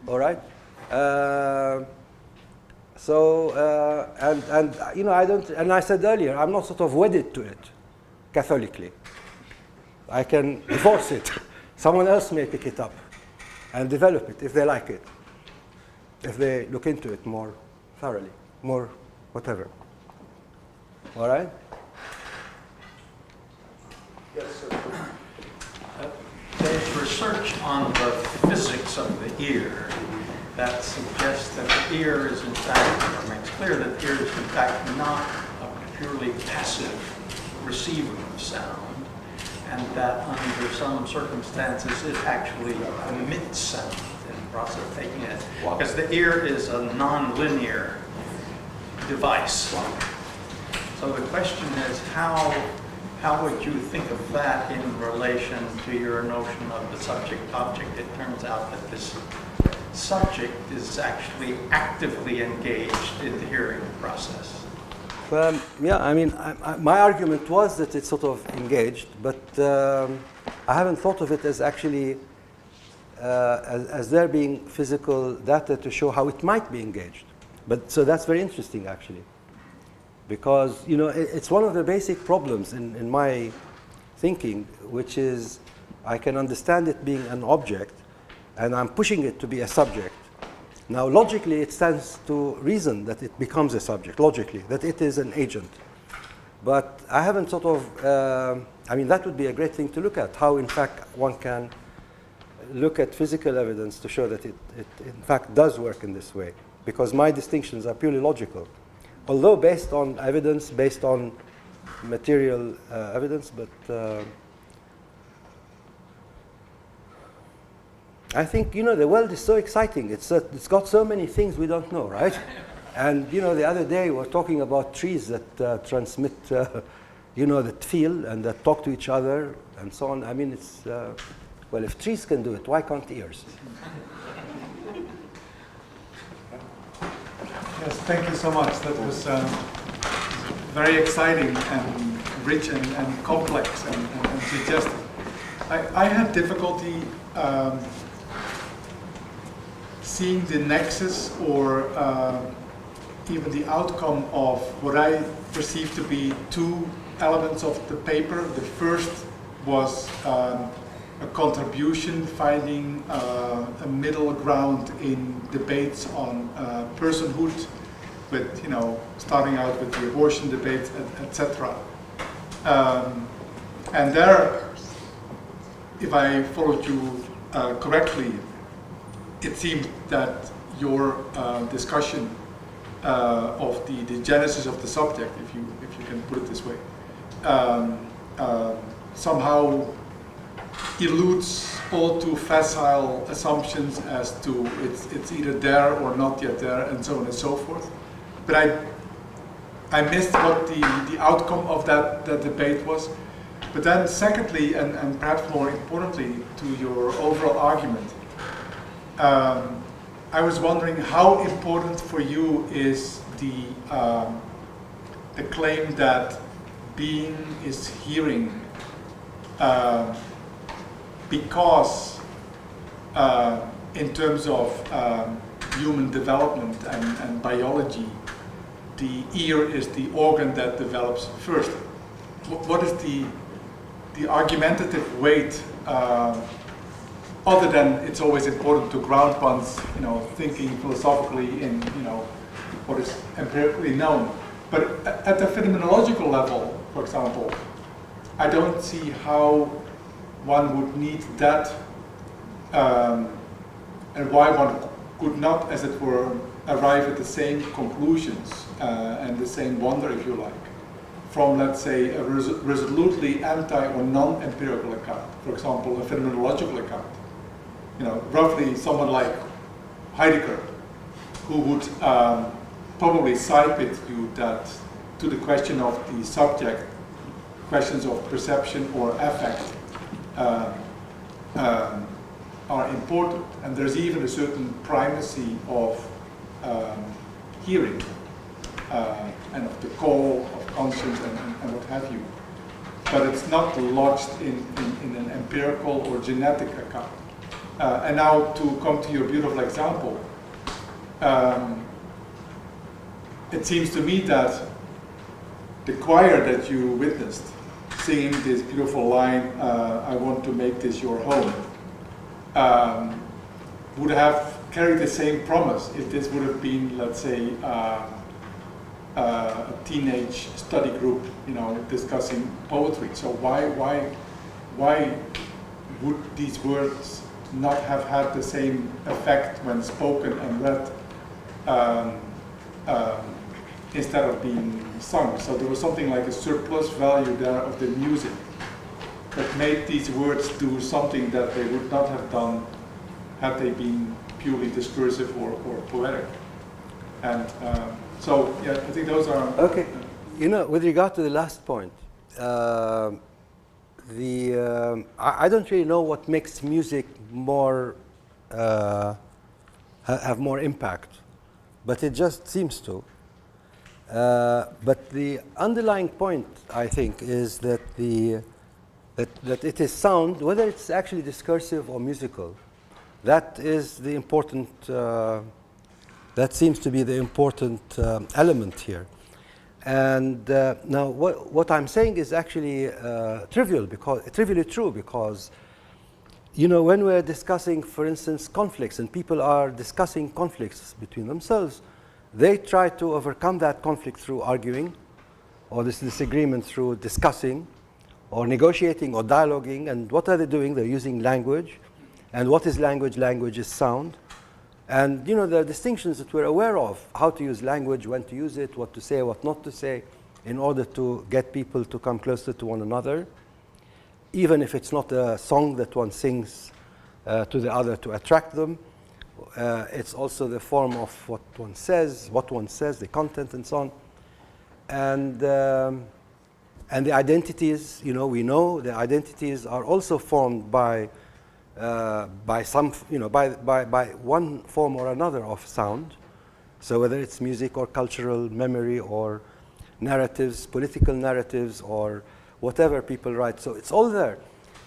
all right? So, and you know, I don't, and I said earlier, I'm not sort of wedded to it, Catholically. I can divorce it. Someone else may pick it up and develop it if they like it, if they look into it more thoroughly, more whatever. All right? Yes, sir. There's research on the physics of the ear that suggests that the ear is in fact, or makes clear that the ear is in fact not a purely passive receiver of sound, and that under some circumstances it actually emits sound in the process of taking it. Wow. Because the ear is a non-linear device. Wow. So the question is, how would you think of that in relation to your notion of the subject-object? It turns out that this subject is actually actively engaged in the hearing process. Yeah, I mean, my argument was that it's sort of engaged, but I haven't thought of it as actually as there being physical data to show how it might be engaged. But so that's very interesting, actually, because you know it's one of the basic problems in my thinking, which is I can understand it being an object, and I'm pushing it to be a subject. Now, logically, it stands to reason that it becomes a subject, logically, that it is an agent. But I haven't sort of, I mean, that would be a great thing to look at, how, in fact, one can look at physical evidence to show that it in fact, does work in this way, because my distinctions are purely logical, although based on evidence, based on material evidence, but I think, you know, the world is so exciting. It's got so many things we don't know, right? And, you know, the other day we were talking about trees that transmit, you know, that feel and that talk to each other and so on. I mean, it's, well, if trees can do it, why can't ears? Yes, thank you so much. That was very exciting and rich and complex and suggestive. I had difficulty seeing the nexus or even the outcome of what I perceive to be two elements of the paper. The first was a contribution finding a middle ground in debates on personhood, with, you know, starting out with the abortion debate, etc. And there, if I followed you correctly, it seemed that your discussion of the genesis of the subject, if you can put it this way, somehow eludes all too facile assumptions as to it's either there or not yet there, and so on and so forth. But I missed what the outcome of that debate was. But then secondly, and perhaps more importantly to your overall argument, I was wondering how important for you is the claim that being is hearing, because in terms of human development and biology, the ear is the organ that develops first. What is the argumentative weight, other than it's always important to ground one's, you know, thinking philosophically in, you know, what is empirically known. But at the phenomenological level, for example, I don't see how one would need that, and why one could not, as it were, arrive at the same conclusions and the same wonder, if you like, from, let's say, a resolutely anti or non-empirical account. For example, a phenomenological account. You know, roughly someone like Heidegger, who would probably side with you that to the question of the subject, questions of perception or affect are important, and there's even a certain primacy of hearing and of the call of conscience and what have you. But it's not lodged in an empirical or genetic account. And now to come to your beautiful example, it seems to me that the choir that you witnessed singing this beautiful line, I want to make this your home, would have carried the same promise if this would have been, let's say, a teenage study group, discussing poetry. So why would these words not have had the same effect when spoken and read instead of being sung? So there was something like a surplus value there of the music that made these words do something that they would not have done had they been purely discursive or poetic. And so, yeah, I think those are... Okay. With regard to the last point, I don't really know what makes music more, have more impact, but it just seems to. But the underlying point, I think, is that that it is sound, whether it's actually discursive or musical. That is the important. That seems to be the important element here. And now, what I'm saying is actually trivially true, because when we're discussing, for instance, conflicts, and people are discussing conflicts between themselves, they try to overcome that conflict through arguing, or this disagreement through discussing, or negotiating, or dialoguing. And what are they doing? They're using language. And what is language? Language is sound. And there are distinctions that we're aware of: how to use language, when to use it, what to say, what not to say, in order to get people to come closer to one another, even if it's not a song that one sings to the other to attract them. It's also the form of what one says, the content, and so on. And the identities, we know the identities are also formed by some, by one form or another of sound. So whether it's music or cultural memory or narratives, political narratives, or whatever people write, so it's all there.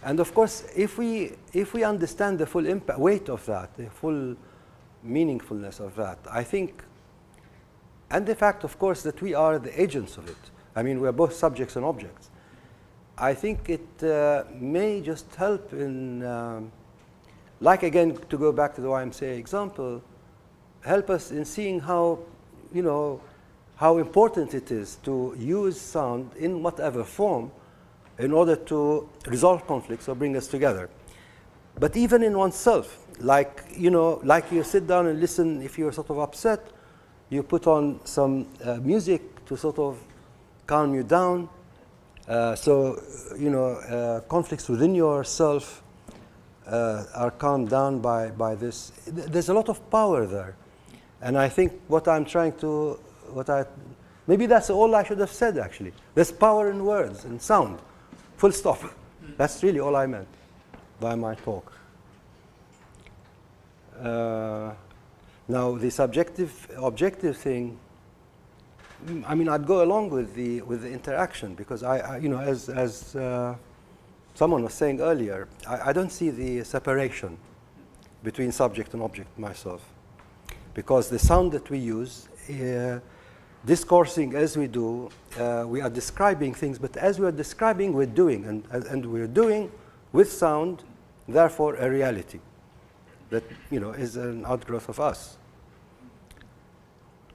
And of course, if we understand the full impact, weight of that, the full meaningfulness of that, I think, and the fact, of course, that we are the agents of it. I mean, we're both subjects and objects. I think it may just help in, like again, to go back to the YMCA example, help us in seeing how, how important it is to use sound in whatever form in order to resolve conflicts or bring us together. But even in oneself, like you sit down and listen, if you're sort of upset, you put on some music to sort of calm you down. Conflicts within yourself are calmed down by this. There's a lot of power there. And I think maybe that's all I should have said, actually. There's power in words and sound, full stop. That's really all I meant by my talk. Now, the objective thing, I mean, I'd go along with the interaction, because as someone was saying earlier, I don't see the separation between subject and object myself, because the sound that we use, discoursing as we do, we are describing things, but as we are describing, we're doing, and we're doing with sound, therefore a reality that is an outgrowth of us.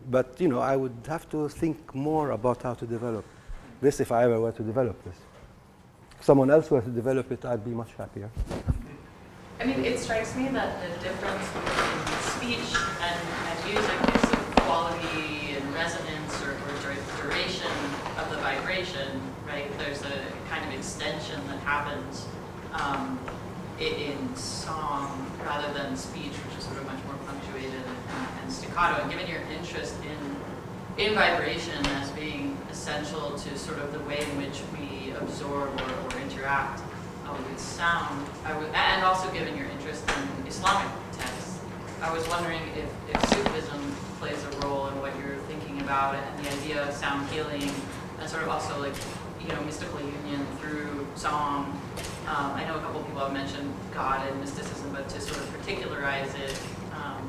But I would have to think more about how to develop this if I ever were to develop this. If someone else were to develop it, I'd be much happier. I mean, it strikes me that the difference between speech and music is the quality and resonance or duration of the vibration, right? There's a kind of extension that happens in song rather than speech, which is sort of much more punctuated and staccato. And given your interest in vibration as being essential to sort of the way in which we absorb or interact with sound, and also given your interest in Islamic texts, I was wondering if Sufism plays a role in what you're thinking about, and the idea of sound healing, and sort of also like, mystical union through song. I know a couple of people have mentioned God and mysticism, but to sort of particularize it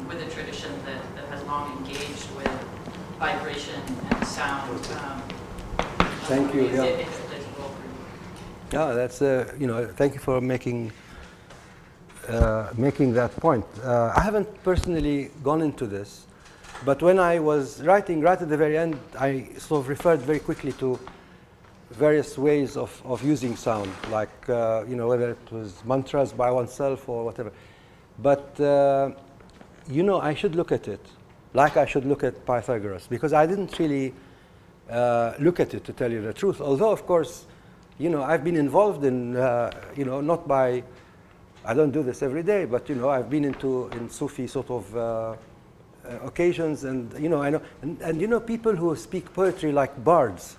with a tradition that has long engaged with vibration and sound. Thank you, yeah. If it plays a role for you. Yeah, that's thank you for making that point. I haven't personally gone into this, but when I was writing right at the very end, I sort of referred very quickly to various ways of using sound, like whether it was mantras by oneself or whatever. But I should look at it like I should look at Pythagoras, because I didn't really look at it, to tell you the truth. Although, of course, I've been involved in, not by, I don't do this every day, but I've been in Sufi sort of occasions, and I know, and people who speak poetry like bards,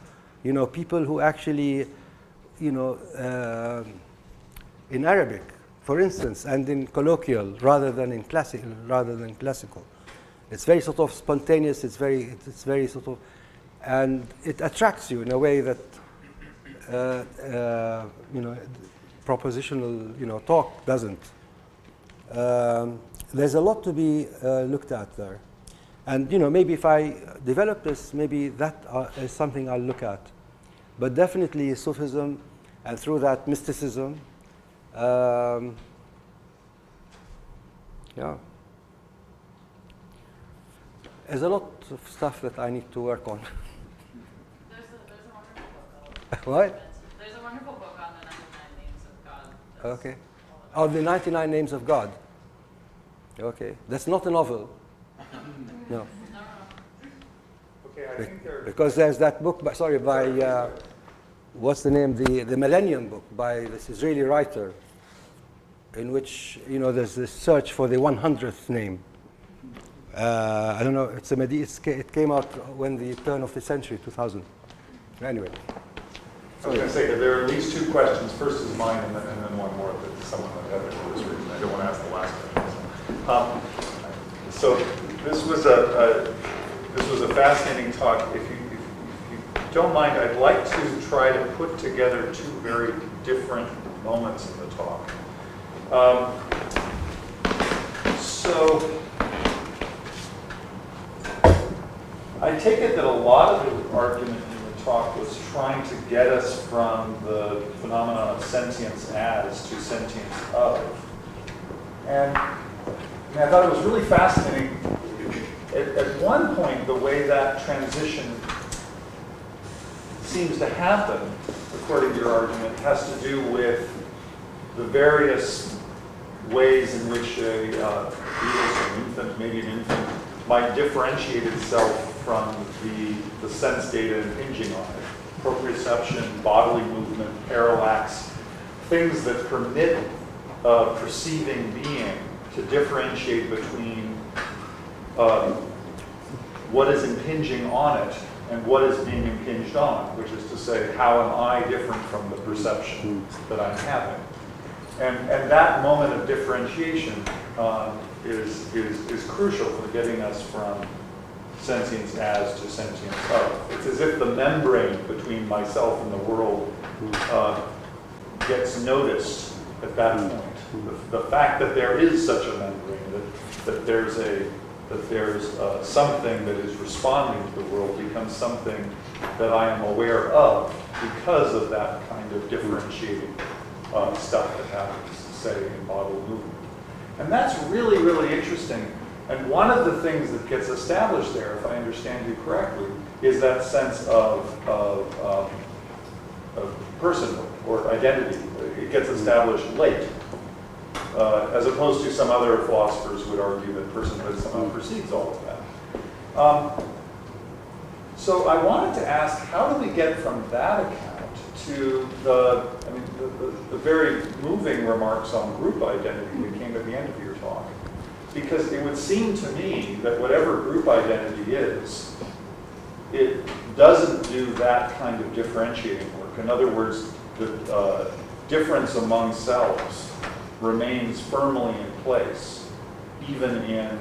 people who actually, in Arabic, for instance, and in colloquial rather than classical. It's very sort of spontaneous. It's very sort of, and it attracts you in a way that propositional talk doesn't. There's a lot to be looked at there, and maybe if I develop this, maybe that is something I'll look at. But definitely Sufism, and through that mysticism. Yeah. There's a lot of stuff that I need to work on. There's a wonderful book. What? There's a wonderful book on the 99 names of God. Okay. Oh, the 99 names of God. Okay. That's not a novel. No. Okay, I think Because there's that book, by what's the name? The Millennium book by this Israeli writer, in which there's this search for the 100th name. I don't know. It came out when the turn of the century, 2000. Anyway. I was going to say that there are at least two questions. First is mine, and then one more that someone might have that was written. I don't want to ask the last one. So this was a fascinating talk. If you don't mind, I'd like to try to put together two very different moments in the talk. So I take it that a lot of the argument in the talk was trying to get us from the phenomenon of sentience as to sentience of. And I thought it was really fascinating. At one point, the way that transition seems to happen, according to your argument, has to do with the various ways in which a fetus, an infant, maybe an infant, might differentiate itself from the sense data impinging on it. Proprioception, bodily movement, parallax, things that permit a perceiving being to differentiate between what is impinging on it and what is being impinged on, which is to say, how am I different from the perception that I'm having? And that moment of differentiation is crucial for getting us from sentience as to sentience of. It's as if the membrane between myself and the world gets noticed at that point. The fact that there is such a membrane, that there's something that is responding to the world, becomes something that I am aware of because of that kind of differentiating stuff that happens, say, in bodily movement. And that's really, really interesting. And one of the things that gets established there, if I understand you correctly, is that sense of personhood or identity. It gets established late, as opposed to some other philosophers who would argue that personhood somehow precedes all of that. So I wanted to ask, how do we get from that account to the very moving remarks on group identity that came at the end of your talk? Because it would seem to me that whatever group identity is, it doesn't do that kind of differentiating work. In other words, the difference among selves remains firmly in place, even in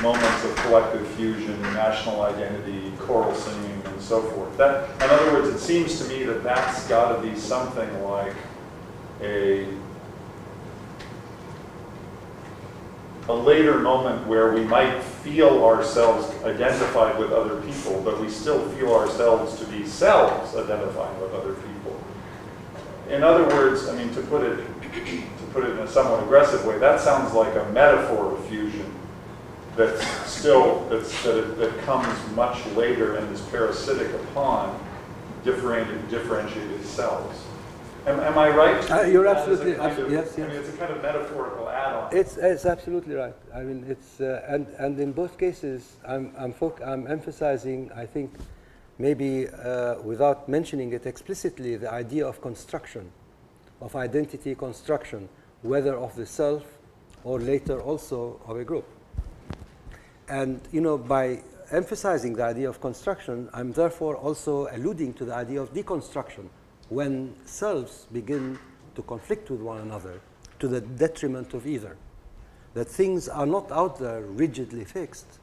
moments of collective fusion, national identity, choral singing, and so forth. That, in other words, it seems to me that that's got to be something like a later moment where we might feel ourselves identified with other people, but we still feel ourselves to be selves identifying with other people. In other words, I mean, to put it in a somewhat aggressive way, that sounds like a metaphor of fusion that comes much later and is parasitic upon differentiated selves. Am I right? You're absolutely yes. I mean, it's a kind of metaphorical add-on. It's absolutely right. I mean, it's and in both cases, I'm emphasizing. I think maybe without mentioning it explicitly, the idea of construction, of identity construction, whether of the self or later also of a group. And by emphasizing the idea of construction, I'm therefore also alluding to the idea of deconstruction, when selves begin to conflict with one another to the detriment of either. That things are not out there rigidly fixed,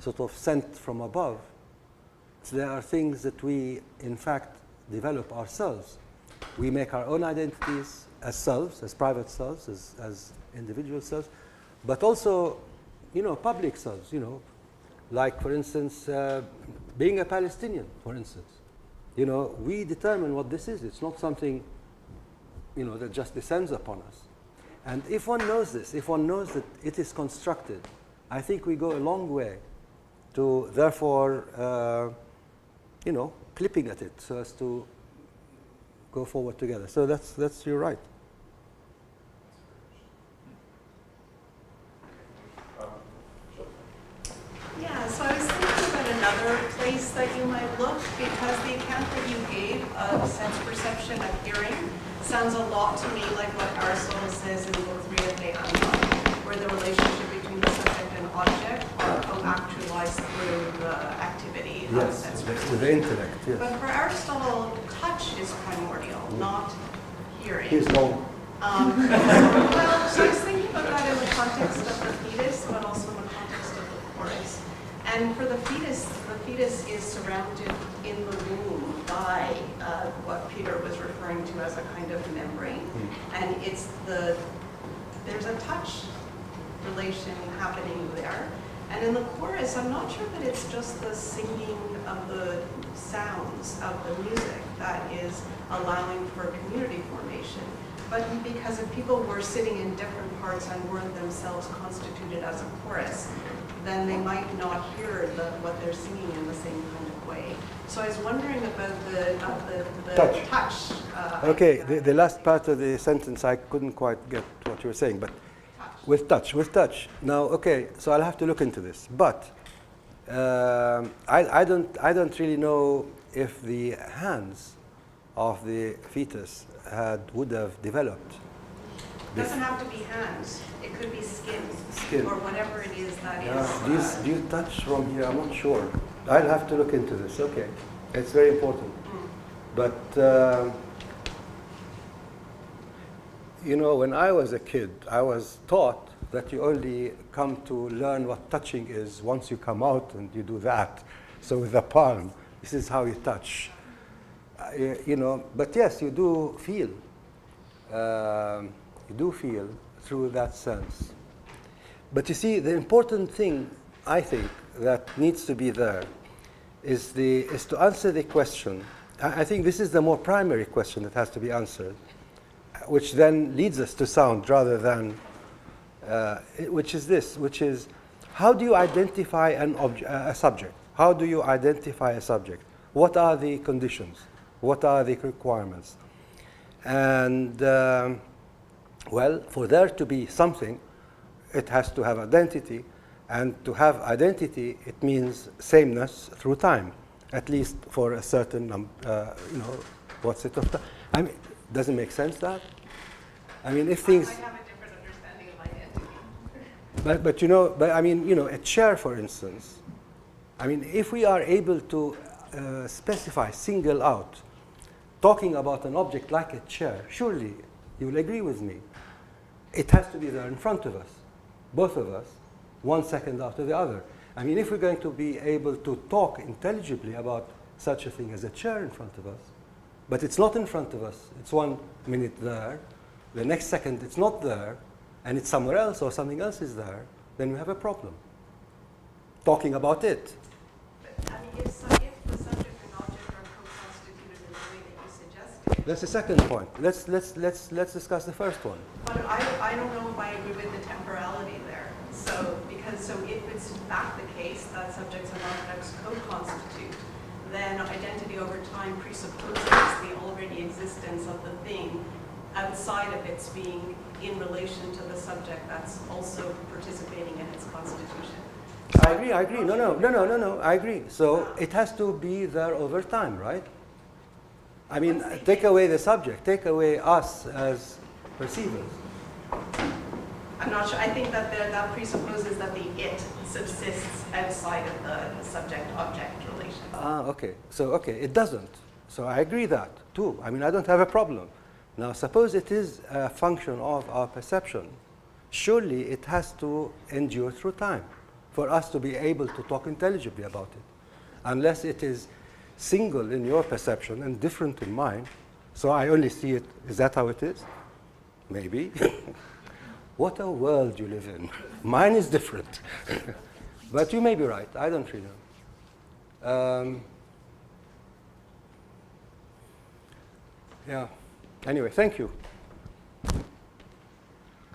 sort of sent from above. So there are things that we, in fact, develop ourselves. We make our own identities as selves, as private selves, as individual selves, but also, public selves, like, for instance, being a Palestinian, for instance. We determine what this is. It's not something, that just descends upon us. And if one knows this, if one knows that it is constructed, I think we go a long way to, therefore, clipping at it so as to go forward together. So that's you're right. Yeah, so I was thinking about another place that you might look, because the account that you gave of sense perception of hearing sounds a lot to me like what Aristotle says in Book 3 of the Untitled, where the relationship between the subject and object are co-actualized through the activity of sense perception. With the intellect, yes. But for Aristotle, touch is primordial, not hearing. He's long. Well, so I was thinking about that in the context of the fetus, but also in the context of the chorus. And for the fetus is surrounded in the womb by what Peter was referring to as a kind of membrane. And there's a touch relation happening there. And in the chorus, I'm not sure that it's just the singing of the sounds of the music that is allowing for community formation. But because if people were sitting in different parts and weren't themselves constituted as a chorus, then they might not hear what they're singing in the same kind of way. So I was wondering about the touch. Okay, the last part of the sentence, I couldn't quite get what you were saying, but with touch. Now, okay, so I'll have to look into this. But I don't really know if the hands of the fetus would have developed. It doesn't have to be hands. It could be skin. Or whatever it is that is. Do you touch from here? I'm not sure. I'll have to look into this. Okay. It's very important. But, when I was a kid, I was taught that you only come to learn what touching is once you come out and you do that. So with the palm, this is how you touch. But yes, you do feel. You do feel through that sense. But you see, the important thing, I think, that needs to be there is to answer the question. I think this is the more primary question that has to be answered, which then leads us to sound rather than, which is how do you identify a subject? How do you identify a subject? What are the conditions? What are the requirements? And, well, for there to be something, it has to have identity. And to have identity, it means sameness through time, at least for a certain, what's it of time? I mean, does it make sense that? I mean, if things... I might have a different understanding of identity. But I mean, a chair, for instance, I mean, if we are able to specify, single out, talking about an object like a chair, surely you will agree with me, it has to be there in front of us, both of us, 1 second after the other. I mean, if we're going to be able to talk intelligibly about such a thing as a chair in front of us, but it's not in front of us, it's 1 minute there, the next second it's not there, and it's somewhere else or something else is there, then we have a problem. Talking about it. But, I mean, if the subject and object are co-constituted in the way that you suggested. That's the second point. Let's discuss the first one. But I don't know if I agree with the temporality there. So if it's in fact the case that subjects and objects co-constitute, then identity over time presupposes the already existence of the thing outside of its being in relation to the subject that's also participating in its constitution. I agree. No, I agree. So it has to be there over time, right? I mean, take away the subject, take away us as perceivers. I'm not sure. I think that that presupposes that the it subsists outside of the subject-object relation. Okay. So, it doesn't. So I agree that, too. I mean, I don't have a problem. Now, suppose it is a function of our perception. Surely it has to endure through time for us to be able to talk intelligibly about it. Unless it is single in your perception and different in mine, so I only see it. Is that how it is? Maybe. What a world you live in. Mine is different. But you may be right. I don't really know. Yeah. Anyway, thank you.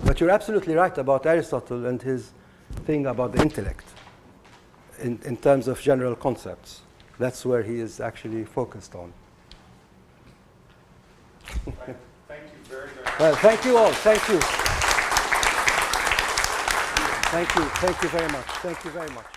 But you're absolutely right about Aristotle and his thing about the intellect in terms of general concepts. That's where he is actually focused on. Thank you very, very much. Well, thank you all. Thank you. Thank you very much. Thank you very much.